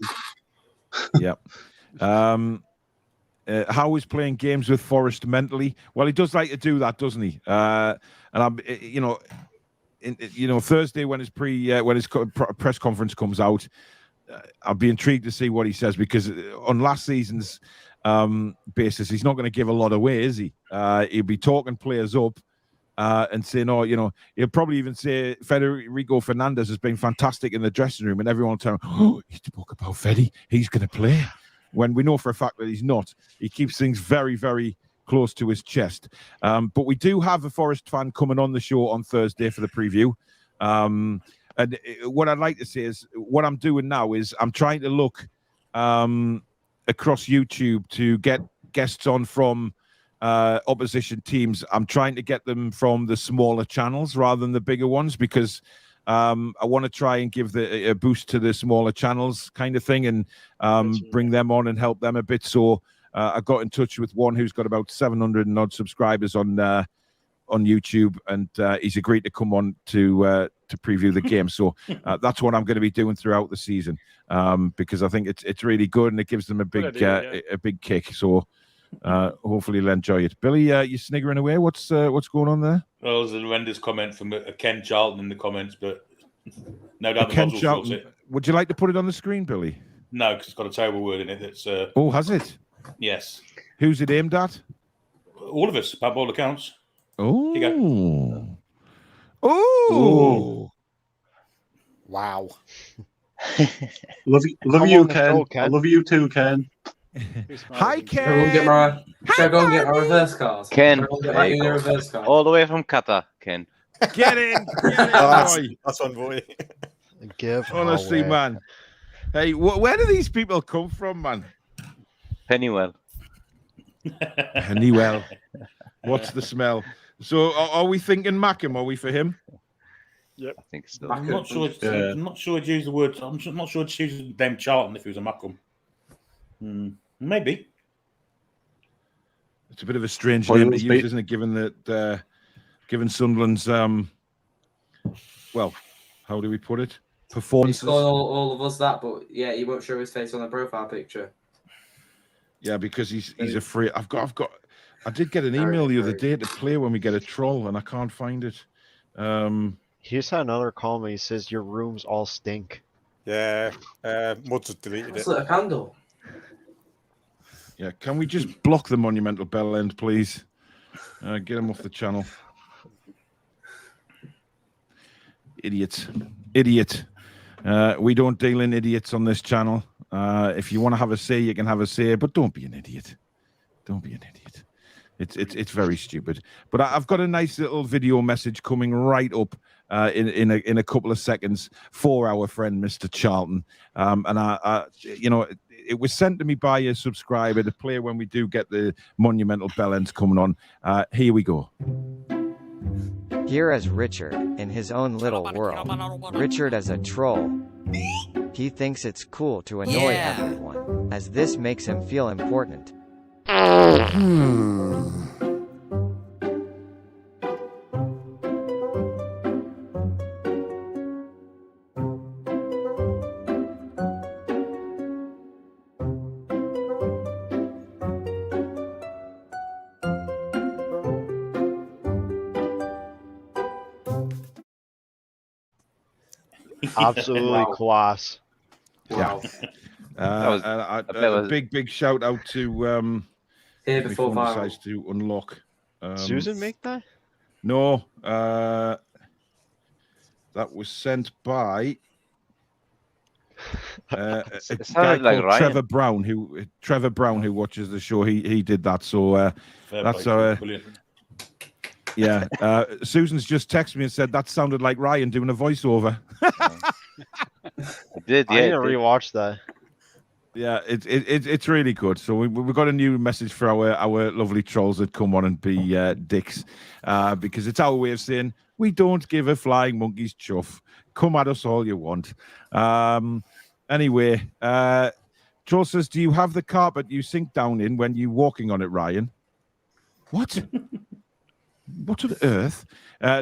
A: Yep. How is playing games with Forest mentally? Well, he does like to do that, doesn't he? And I'm, Thursday when his press conference comes out, I'll be intrigued to see what he says, because on last season's basis, he's not going to give a lot away, is he? He'll be talking players up, and saying, "Oh, he'll probably even say Federico Fernandez has been fantastic in the dressing room," and everyone will tell him, "Oh, he spoke about Fede. He's going to play." When we know for a fact that he's not. He keeps things very, very close to his chest. But we do have a Forest fan coming on the show on Thursday for the preview. And what I'd like to say is what I'm doing now is I'm trying to look across YouTube to get guests on from opposition teams. I'm trying to get them from the smaller channels rather than the bigger ones because I want to try and give a boost to the smaller channels kind of thing and bring them on and help them a bit. So I got in touch with one who's got about 700 and odd subscribers on YouTube, and he's agreed to come on to preview the game. So that's what I'm going to be doing throughout the season because I think it's really good and it gives them a big kick. So hopefully you'll enjoy it. Billy, you sniggering away? What's going on there?
B: Well, there's a horrendous comment from Ken Charlton in the comments, but no doubt
A: Ken Charlton. Would you like to put it on the screen, Billy?
B: No, because it's got a terrible word in it. That's
A: oh, has it?
B: Yes.
A: Who's it aimed at?
B: All of us, by all accounts.
A: Oh. Oh.
G: Wow.
H: love you, Ken. I love you too, Ken.
A: Hi, Ken. Should
F: I go and get my reverse card?
C: Ken.
F: Reverse card?
C: All the way from Qatar, Ken.
A: Get in.
G: That's on boy.
A: Honestly, man. Hey, where do these people come from, man?
C: Pennywell.
A: Pennywell. What's the smell? So, are we thinking Mackem? Are we for him?
E: Yep,
C: I think so.
B: I'm not sure. I'm not sure I'd use the word. I'm not sure I'd use the name Charlton if he was a Mackem. Maybe.
A: It's a bit of a strange name to use, isn't it? Given that, given Sunderland's, well, how do we put it? Performances.
F: He's called all of us that, but yeah, he won't show his face on the profile picture.
A: Yeah, because he's afraid. I did get an email the other day to play when we get a troll, and I can't find it.
D: He just had another comment. He says your rooms all stink.
G: Yeah, Mud's deleted it.
F: It's like a candle.
A: Yeah, can we just block the monumental bell end, please? Get him off the channel. Idiot. We don't deal in idiots on this channel. If you want to have a say, you can have a say, but don't be an idiot. Don't be an idiot. It's very stupid. But I've got a nice little video message coming right up in a couple of seconds for our friend Mr. Charlton. And I it was sent to me by a subscriber to play when we do get the monumental bell ends coming on. Here we go.
L: Here as Richard, in his own little world. Richard as a troll. He thinks it's cool to annoy everyone, as this makes him feel important.
D: Absolutely class.
A: Wow. A big shout out to
F: here before
A: decides to unlock.
D: Susan make that?
A: No, that was sent by a guy called Trevor Brown, who watches the show. He did that. So that's yeah. Susan's just texted me and said that sounded like Ryan doing a voiceover.
C: I did. Yeah,
D: I need to rewatch that.
A: Yeah, it's really good. So we've got a new message for our lovely trolls that come on and be dicks, because it's our way of saying we don't give a flying monkey's chuff. Come at us all you want. Anyway, Troll says, do you have the carpet you sink down in when you're walking on it, Ryan? What? What on earth?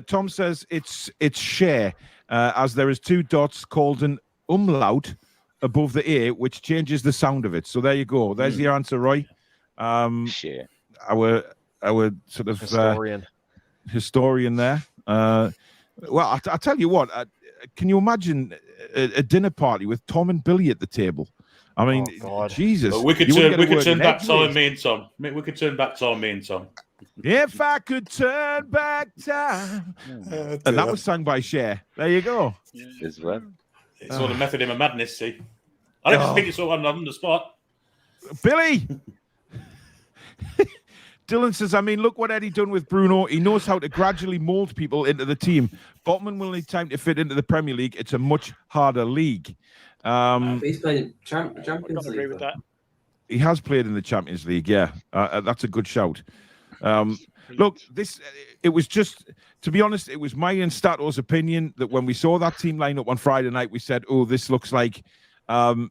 A: Tom says it's share, as there is two dots called an umlaut above the A, which changes the sound of it. So there you go. There's your answer, Roy.
C: Share.
A: Our sort of historian there. Well, I tell you what. Can you imagine a dinner party with Tom and Billy at the table? I mean, Jesus.
B: We could turn back time, me and Tom. We could turn back time, me and Tom.
A: If I could turn back time. And that was sung by Cher. There you go.
C: As well.
B: It's all the method in my madness, see. I don't just think it's all on the spot.
A: Billy! Dylan says, I mean, look what Eddie done with Bruno. He knows how to gradually mould people into the team. Botman will need time to fit into the Premier League. It's a much harder league.
F: He's played Champions League.
J: Agree with that.
A: He has played in the Champions League, yeah. That's a good shout. Look, it was just, to be honest, it was my and Stato's opinion that when we saw that team line up on Friday night, we said, oh, this looks like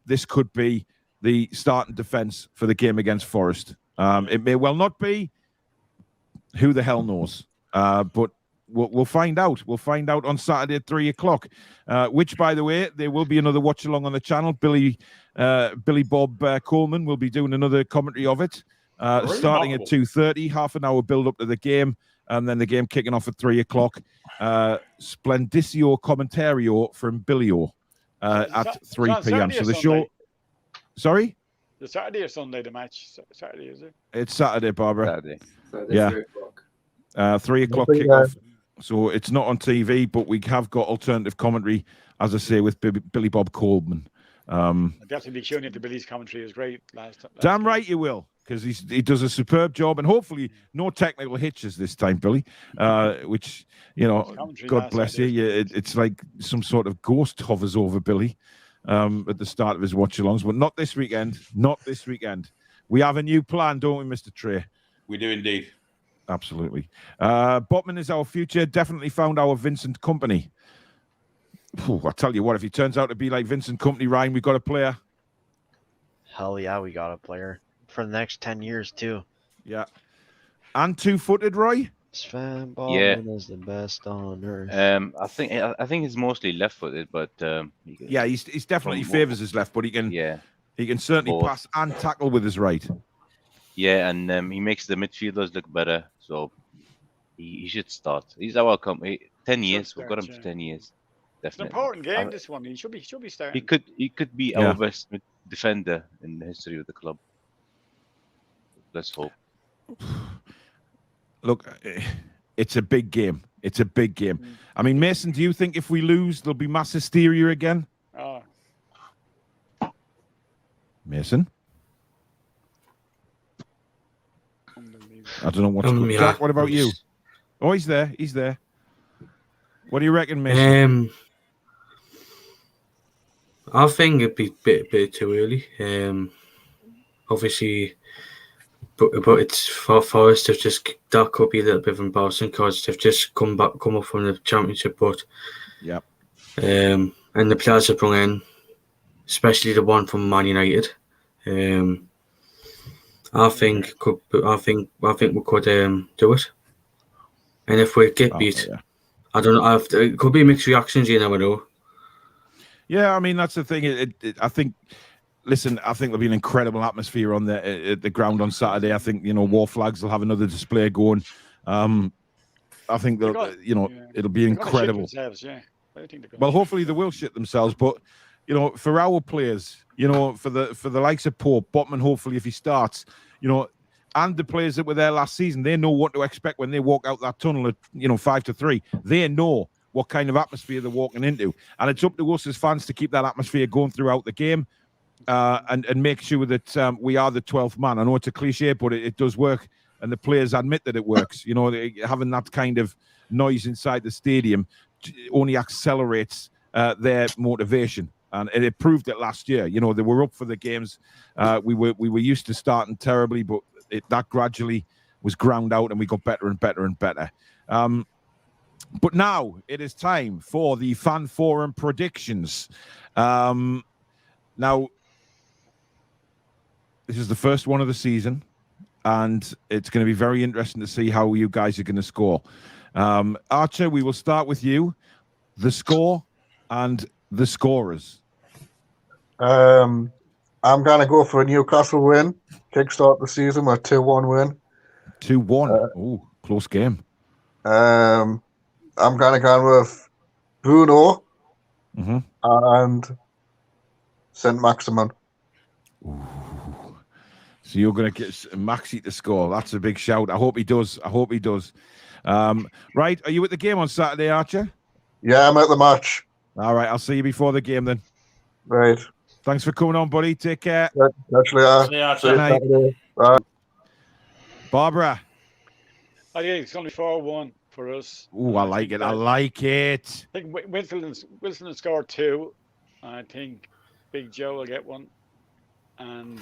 A: this could be the starting defence for the game against Forest. It may well not be. Who the hell knows? But we'll find out. We'll find out on Saturday at 3:00. Which, by the way, there will be another watch along on the channel. Billy Bob Coleman will be doing another commentary of it, starting at 2:30. Half an hour build up to the game, and then the game kicking off at 3:00. Splendissimo commentario from Billy-O at 3 p.m. So the show. Sorry.
J: The Saturday or Sunday, the match? Saturday, is it?
A: It's Saturday, Barbara.
C: Saturday.
A: Yeah. 3:00 kickoff. So it's not on TV, but we have got alternative commentary, as I say, with Billy Bob Coleman.
J: I'll definitely be tuning into Billy's commentary. It was great last
A: Damn
J: time.
A: right you will, because he does a superb job, and hopefully no technical hitches this time, Billy. Which, you know, God bless you. It's like some sort of ghost hovers over Billy. At the start of his watch-alongs, but not this weekend. Not this weekend. We have a new plan, don't we, Mr. Trey?
B: We do indeed.
A: Absolutely. Botman is our future. Definitely found our Vincent Kompany. I tell you what, if he turns out to be like Vincent Kompany, Ryan, we got a player.
D: Hell yeah, we got a player for the next 10 years too.
A: Yeah. And two-footed, Roy?
D: Sven Botman is the best on earth.
C: I think he's mostly left-footed, but
A: yeah, he's definitely favours his left, but he can certainly pass and tackle with his right.
C: Yeah, and he makes the midfielders look better, so he should start. He's our company. 10 years, we've got him for 10 years.
J: It's an
C: Definitely.
J: important game. This one, he should be starting.
C: He could be our best defender in the history of the club. Let's hope.
A: Look, it's a big game. It's a big game. I mean, Mason, do you think if we lose, there'll be mass hysteria again? Mason? I don't know what's good.
E: Yeah.
A: Jack, what about you? Oh, he's there. He's there. What do you reckon, Mason?
E: I think it'd be a bit too early. Obviously... But it's for Forest. That could be a little bit of embarrassing because they've just come up from the Championship. But and the players have brought in, especially the one from Man United. I think we could do it. And if we get beat, I don't know. It could be mixed reactions. You never know.
A: Yeah, I mean that's the thing. I think. Listen, I think there'll be an incredible atmosphere on the ground on Saturday. I think War Flags will have another display going. I think it'll be incredible. Well, hopefully they will shit themselves, but for our players, for the likes of Pope, Botman, hopefully if he starts, and the players that were there last season, they know what to expect when they walk out that tunnel at 5-3. They know what kind of atmosphere they're walking into, and it's up to us as fans to keep that atmosphere going throughout the game. And make sure that we are the 12th man. I know it's a cliche, but it does work, and the players admit that it works. Having that kind of noise inside the stadium only accelerates their motivation, and it proved it last year. They were up for the games. We were used to starting terribly, but that gradually was ground out, and we got better and better and better. But now it is time for the Fan Forum predictions. Now. This is the first one of the season, and it's going to be very interesting to see how you guys are going to score. Archer, we will start with you. The score and the scorers.
K: I'm going to go for a Newcastle win. Kickstart the season with a 2-1 win.
A: 2-1. Oh, close game.
K: I'm going to go with Bruno and St. Maximin.
A: So you're going to get Maxi to score. That's a big shout. I hope he does. Right, are you at the game on Saturday, Archer?
K: Yeah, I'm at the match.
A: All right, I'll see you before the game then.
K: Right.
A: Thanks for coming on, buddy. Take care.
K: Catch you later.
B: See you, Archer.
A: Good night.
K: Bye.
A: Barbara.
J: I think it's going to be 4-1 for us.
A: Oh, I like it. I like it.
J: I think Wilson will score 2. I think Big Joe will get 1. And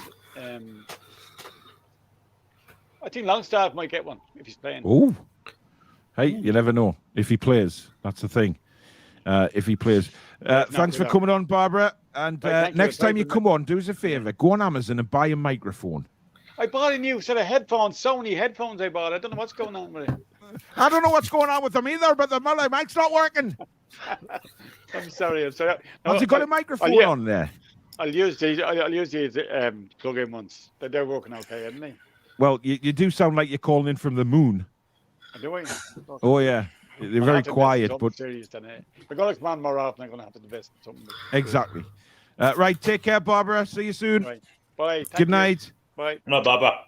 J: I think Longstaff might get 1 if he's playing.
A: Oh, hey, you never know if he plays. That's the thing. If he plays. Thanks for coming on, Barbara. And next time you come on, do us a favour. Go on Amazon and buy a microphone.
J: I bought a new set of headphones, Sony headphones I bought. I don't know what's going on with it.
A: I don't know what's going on with them either, but the mic's not working.
J: I'm sorry. No,
A: Has he got a microphone on there?
J: I'll use these plug-in ones. They're working okay, haven't they?
A: Well, you do sound like you're calling in from the moon.
J: Do I?
A: Oh, yeah. They're very quiet, but...
J: Serious than it. If I got to command more often, I'm going to have to invest in something.
A: Exactly. Right, take care, Barbara. See you soon.
J: Right. Bye.
A: Good night.
J: Bye.
B: No, Barbara.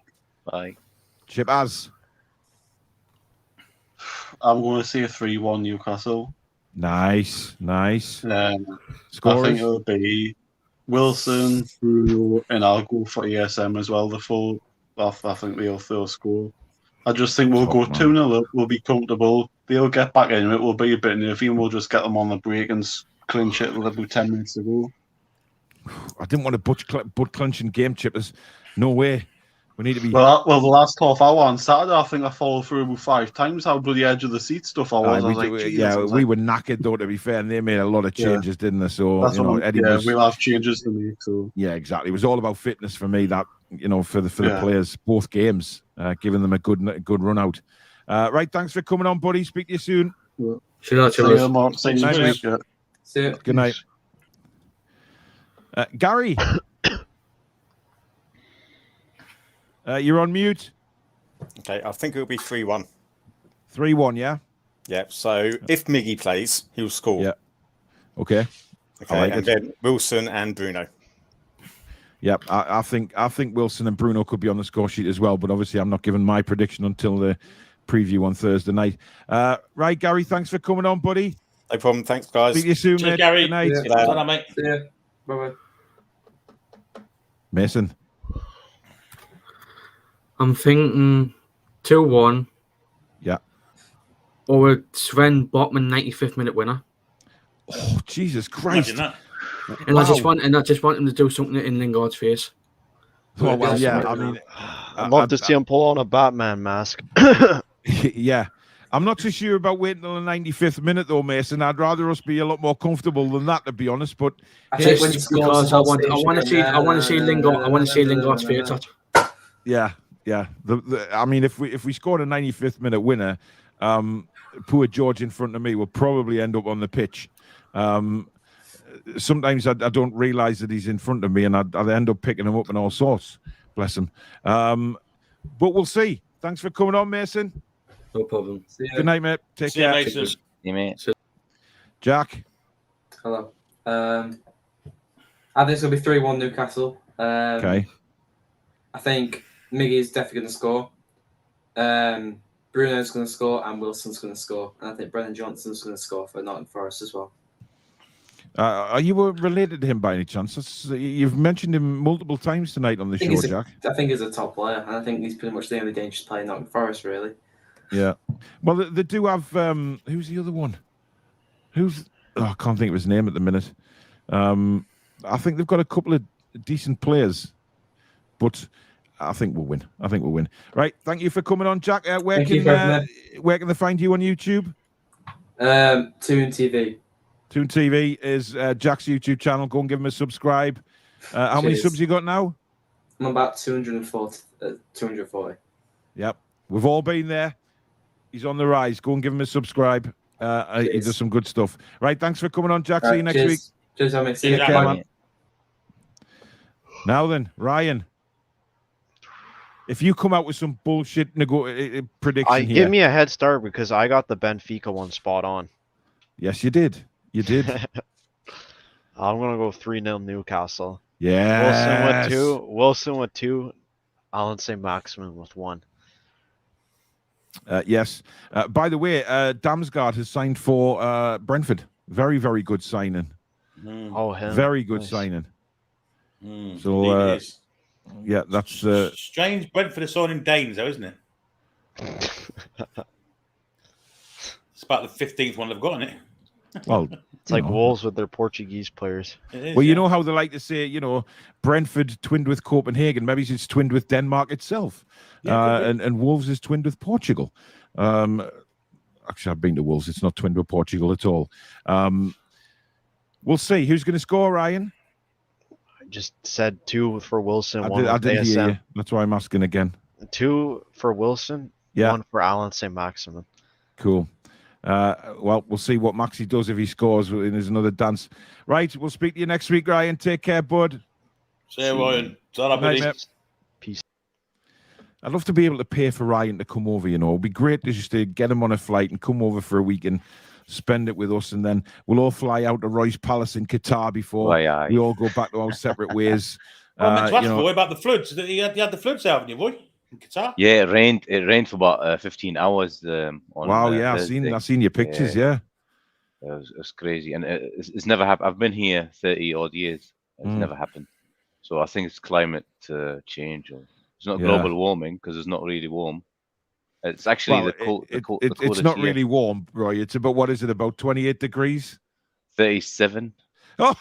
C: Bye.
A: Chip Az.
H: I'm going to say a 3-1 Newcastle.
A: Nice.
H: I think it'll be Wilson, Bruno, and I'll go for ASM as well. I think they'll score. I just think we'll go 2-0 up. We'll be comfortable. They'll get back in it. We'll be a bit nervy, and we'll just get them on the break and clinch it with about 10 minutes to go.
A: I didn't want a butt clenching game, Chip. There's no way. We need to be...
H: Well, the last half hour on Saturday, I think I followed through about 5 times how bloody edge of the seat stuff I was.
A: We were knackered, though, to be fair, and they made a lot of changes, didn't they? So, Eddie
H: we'll have changes to make. So
A: yeah, exactly. It was all about fitness for me, that, for the players, both games, giving them a good run out. Right, thanks for coming on, buddy. Speak to you soon.
H: See you, Mark. See you next week.
F: See you.
A: Good night. Gary. You're on mute.
G: Okay, I think it'll be 3-1.
A: 3-1, yeah?
G: Yeah, so if Miggy plays, he'll score.
A: Yeah. Okay.
G: Okay, and then Wilson and Bruno.
A: Yeah, I think Wilson and Bruno could be on the score sheet as well, but obviously I'm not giving my prediction until the preview on Thursday night. Right, Gary, thanks for coming on, buddy.
G: No problem. Thanks, guys.
A: See you soon,
B: Cheers,
A: mate.
B: Gary.
A: Good night.
B: Bye, mate.
F: See ya. Bye-bye.
A: Mason.
E: I'm thinking 2-1.
A: Yeah.
E: Or a Sven Botman 95th minute winner.
A: Oh, Jesus Christ.
B: Imagine that.
E: And I just want him to do something in Lingard's face.
A: Oh, well, yeah, I mean...
D: I'd love to see him pull on a Batman mask.
A: Yeah. I'm not too sure about waiting till the 95th minute, though, Mason. I'd rather us be a lot more comfortable than that, to be honest. But
F: I think when he scores,
E: I want to see Lingard. I want to see Lingard's face.
A: Yeah. I mean, if we scored a 95th minute winner, poor George in front of me will probably end up on the pitch. Sometimes I don't realise that he's in front of me, and I end up picking him up and all sorts. Bless him. But we'll see. Thanks for coming on, Mason.
E: No problem.
A: Good night, mate. Take care.
B: Mason.
C: See you, mate.
A: Jack.
F: Hello. I think it's going to be 3-1 Newcastle.
A: Okay.
F: I think Miggy's definitely going to score. Bruno's going to score, and Wilson's going to score. And I think Brennan Johnson's going to score for Nottingham Forest as well.
A: Are you related to him by any chance? You've mentioned him multiple times tonight on the show, Jack.
F: I think he's a top player, and I think he's pretty much the only dangerous player in Nottingham Forest, really.
A: Yeah. Well, they do have... who's the other one? I can't think of his name at the minute. I think they've got a couple of decent players, but I think we'll win. Right. Thank you for coming on, Jack. Where can they find you on YouTube?
F: Toon TV.
A: Toon TV is Jack's YouTube channel. Go and give him a subscribe. How many subs you got now?
F: I'm about 240.
A: Yep. We've all been there. He's on the rise. Go and give him a subscribe. He does some good stuff. Right. Thanks for coming on, Jack. See you next week.
F: Cheers, Amy.
A: Take care, man. Now then, Ryan. If you come out with some bullshit prediction here.
D: Give me a head start because I got the Benfica one spot on.
A: Yes, you did. You did.
D: I'm going to go 3-0 Newcastle.
A: Yeah.
D: Wilson with 2. Alan St. Maximin with 1.
A: Yes. By the way, Damsgaard has signed for Brentford. Very, very good signing.
D: Oh, him.
A: Very good
D: Nice.
A: signing.
B: So, it is.
A: Yeah, that's
B: strange. Brentford are signing Danes, though, isn't it? It's about the 15th one they've got, isn't it?
A: Well,
D: it's like Wolves with their Portuguese players.
B: Is,
A: well, you know how they like to say, Brentford twinned with Copenhagen. Maybe it's twinned with Denmark itself. And Wolves is twinned with Portugal. Actually, I've been to Wolves. It's not twinned with Portugal at all. We'll see. Who's going to score, Ryan?
D: I just said 2 for Wilson,
A: I didn't hear you. That's why I'm asking again.
D: 2 for Wilson, 1 for Alan St. Maximin.
A: Cool. Well, we'll see what Maxi does if he scores in his another dance. Right, we'll speak to you next week, Ryan. Take care, bud.
B: See you, Ryan.
D: Peace.
A: I'd love to be able to pay for Ryan to come over, It'd be great to just get him on a flight and come over for a week and spend it with us, and then we'll all fly out to Royce Palace in Qatar before we all go back to our separate ways.
B: I meant to ask boy about the floods. You had the floods out, haven't you, boy? In Qatar?
C: Yeah, it rained. It rained for about 15 hours.
A: Wow, yeah, I've seen your pictures. Yeah.
C: It was crazy, and it's never happened. I've been here 30 odd years. It's never happened. So I think it's climate change, or it's not global warming because it's not really warm. It's actually
A: it's not really warm, Roy. It's about, what is it, about 28 degrees?
C: 37.
A: Oh,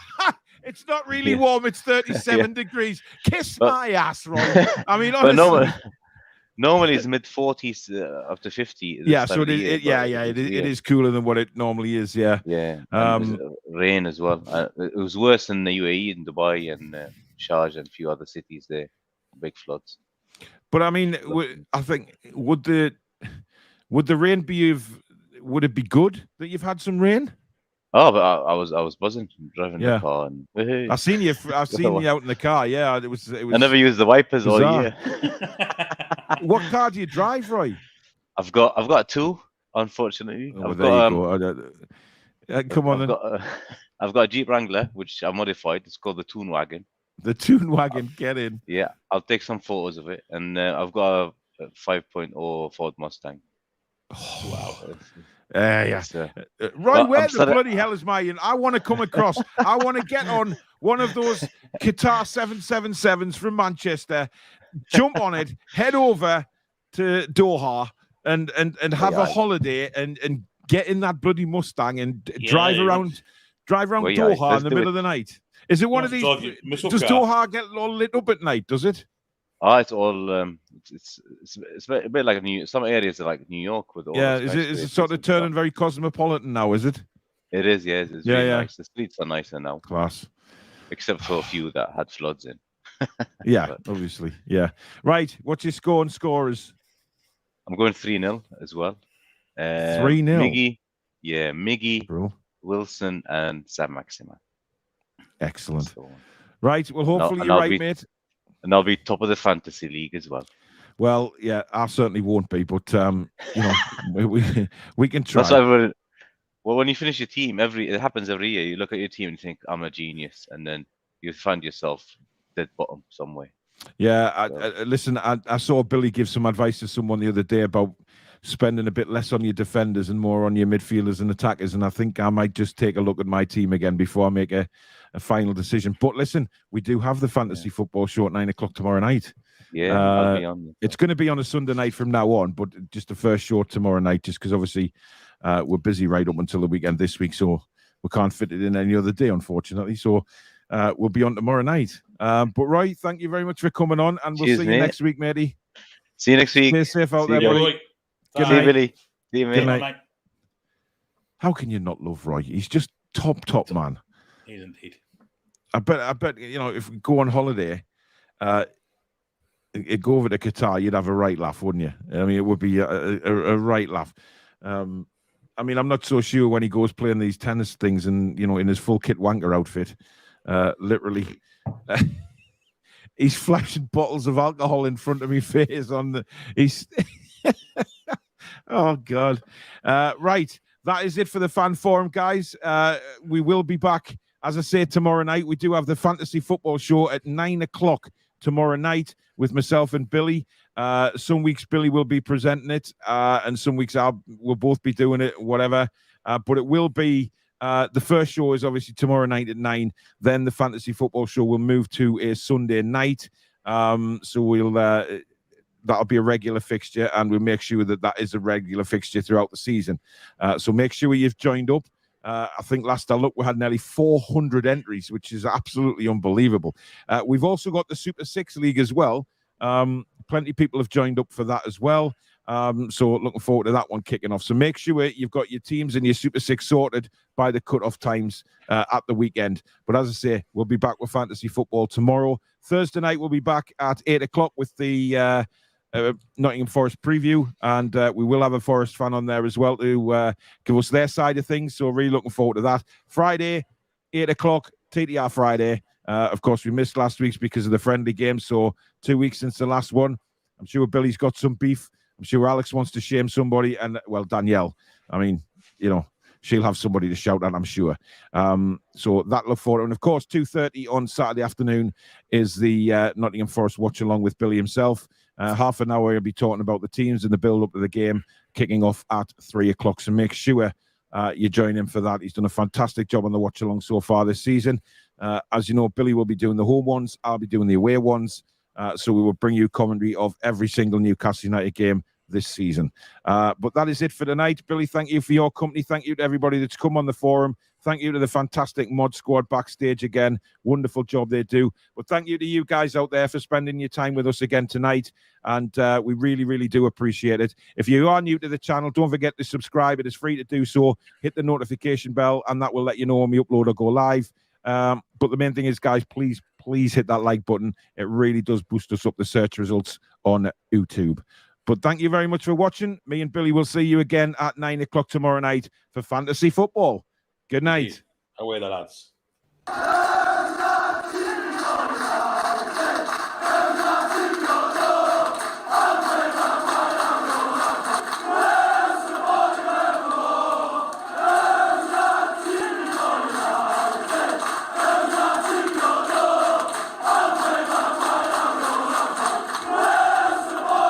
A: it's not really warm. It's 37 degrees. Kiss my ass, Roy. I mean, honestly.
C: Normally it's mid 40s up to 50.
A: Yeah, so it is cooler than what it normally is. Yeah,
C: yeah. Rain as well. It was worse in the UAE, in Dubai, and Sharjah, and a few other cities there. Big floods.
A: But I mean, I think would the rain be would it be good that you've had some rain?
C: Oh, but I was buzzing driving the car, and
A: I've seen you out in the car. Yeah, it was.
C: I never used the wipers all year.
A: What car do you drive, Roy?
C: I've got 2, unfortunately.
A: Oh, there you go. Come on,
C: I've got a Jeep Wrangler, which I modified. It's called the Toon wagon.
A: The Toon wagon, get in.
C: Yeah, I'll take some photos of it, and I've got a 5.0 Ford Mustang.
A: Oh, wow. Roy, where the bloody hell is my? I want to come across. I want to get on one of those Qatar 777s from Manchester, jump on it, head over to Doha, and have a holiday, and get in that bloody Mustang and drive around Doha in the middle of the night. Is it one of these? Does Doha get all lit up at night? Does it?
C: Oh, it's all it's a bit like some areas are like New York with all.
A: Yeah, is it sort of turning very cosmopolitan now? Is it?
C: It is. Yeah, it's really nice. The streets are nicer now.
A: Class.
C: Except for a few that had floods in.
A: Yeah, obviously. Yeah. Right. What's your score and scorers?
C: I'm going 3-0 as well.
A: 3-0.
C: Miggy, Wilson, and Sam Maximin.
A: Excellent. Right. Well, hopefully you're right, mate.
C: And I'll be top of the fantasy league as well.
A: Well, yeah, I certainly won't be, but we can try.
C: That's why when you finish your team, it happens every year. You look at your team and think, I'm a genius, and then you find yourself dead bottom somewhere.
A: Yeah, listen, I saw Billy give some advice to someone the other day about spending a bit less on your defenders and more on your midfielders and attackers, and I think I might just take a look at my team again before I make a final decision. But listen, we do have the fantasy football show at 9 o'clock tomorrow night.
C: Yeah, I'll be on.
A: It's going to be on a Sunday night from now on, but just the first show tomorrow night, just because obviously we're busy right up until the weekend this week, so we can't fit it in any other day, unfortunately. So we'll be on tomorrow night. But Roy, thank you very much for coming on, and we'll see you next week, matey.
C: See you next week.
A: Stay safe out there, buddy.
C: Good night, Billy. See you, mate.
A: Good night. How can you not love Roy? He's just top man.
B: He is indeed.
A: I bet if we go on holiday, it'd go over to Qatar, you'd have a right laugh, wouldn't you? I mean, it would be a right laugh. I mean, I'm not so sure when he goes playing these tennis things and in his full kit wanker outfit, literally. He's flashing bottles of alcohol in front of me face he's oh God. Right. That is it for the fan forum, guys. We will be back, as I say, tomorrow night. We do have the fantasy football show at 9 o'clock tomorrow night with myself and Billy. Some weeks Billy will be presenting it, and some weeks we'll both be doing it, whatever. But it will be the first show is obviously tomorrow night at 9. Then the fantasy football show will move to a Sunday night. So we'll that'll be a regular fixture, and we'll make sure that is a regular fixture throughout the season. So make sure you've joined up. I think last I looked, we had nearly 400 entries, which is absolutely unbelievable. We've also got the Super 6 League as well. Plenty of people have joined up for that as well. So looking forward to that one kicking off. So make sure you've got your teams and your Super 6 sorted by the cut-off times at the weekend. But as I say, we'll be back with fantasy football tomorrow. Thursday night, we'll be back at 8 o'clock with the Nottingham Forest preview, and we will have a Forest fan on there as well to give us their side of things. So really looking forward to that. Friday, 8 o'clock, TTR Friday. Of course, we missed last week's because of the friendly game, so 2 weeks since the last one. I'm sure Billy's got some beef. I'm sure Alex wants to shame somebody, and well, Danielle. I mean, she'll have somebody to shout at, I'm sure. So that look forward to. And of course, 2:30 on Saturday afternoon is the Nottingham Forest watch along with Billy himself. Half an hour, he'll be talking about the teams and the build up to the game, kicking off at 3 o'clock. So make sure you join him for that. He's done a fantastic job on the watch along so far this season. As you know, Billy will be doing the home ones. I'll be doing the away ones. So we will bring you commentary of every single Newcastle United game this season. But that is it for tonight. Billy, thank you for your company. Thank you to everybody that's come on the forum. Thank you to the fantastic mod squad backstage again. Wonderful job they do. But thank you to you guys out there for spending your time with us again tonight. And we really, really do appreciate it. If you are new to the channel, don't forget to subscribe. It is free to do so. Hit the notification bell, and that will let you know when we upload or go live. But the main thing is, guys, please hit that like button. It really does boost us up the search results on YouTube. But thank you very much for watching. Me and Billy will see you again at 9 o'clock tomorrow night for fantasy football. Good night.
B: Away the lads.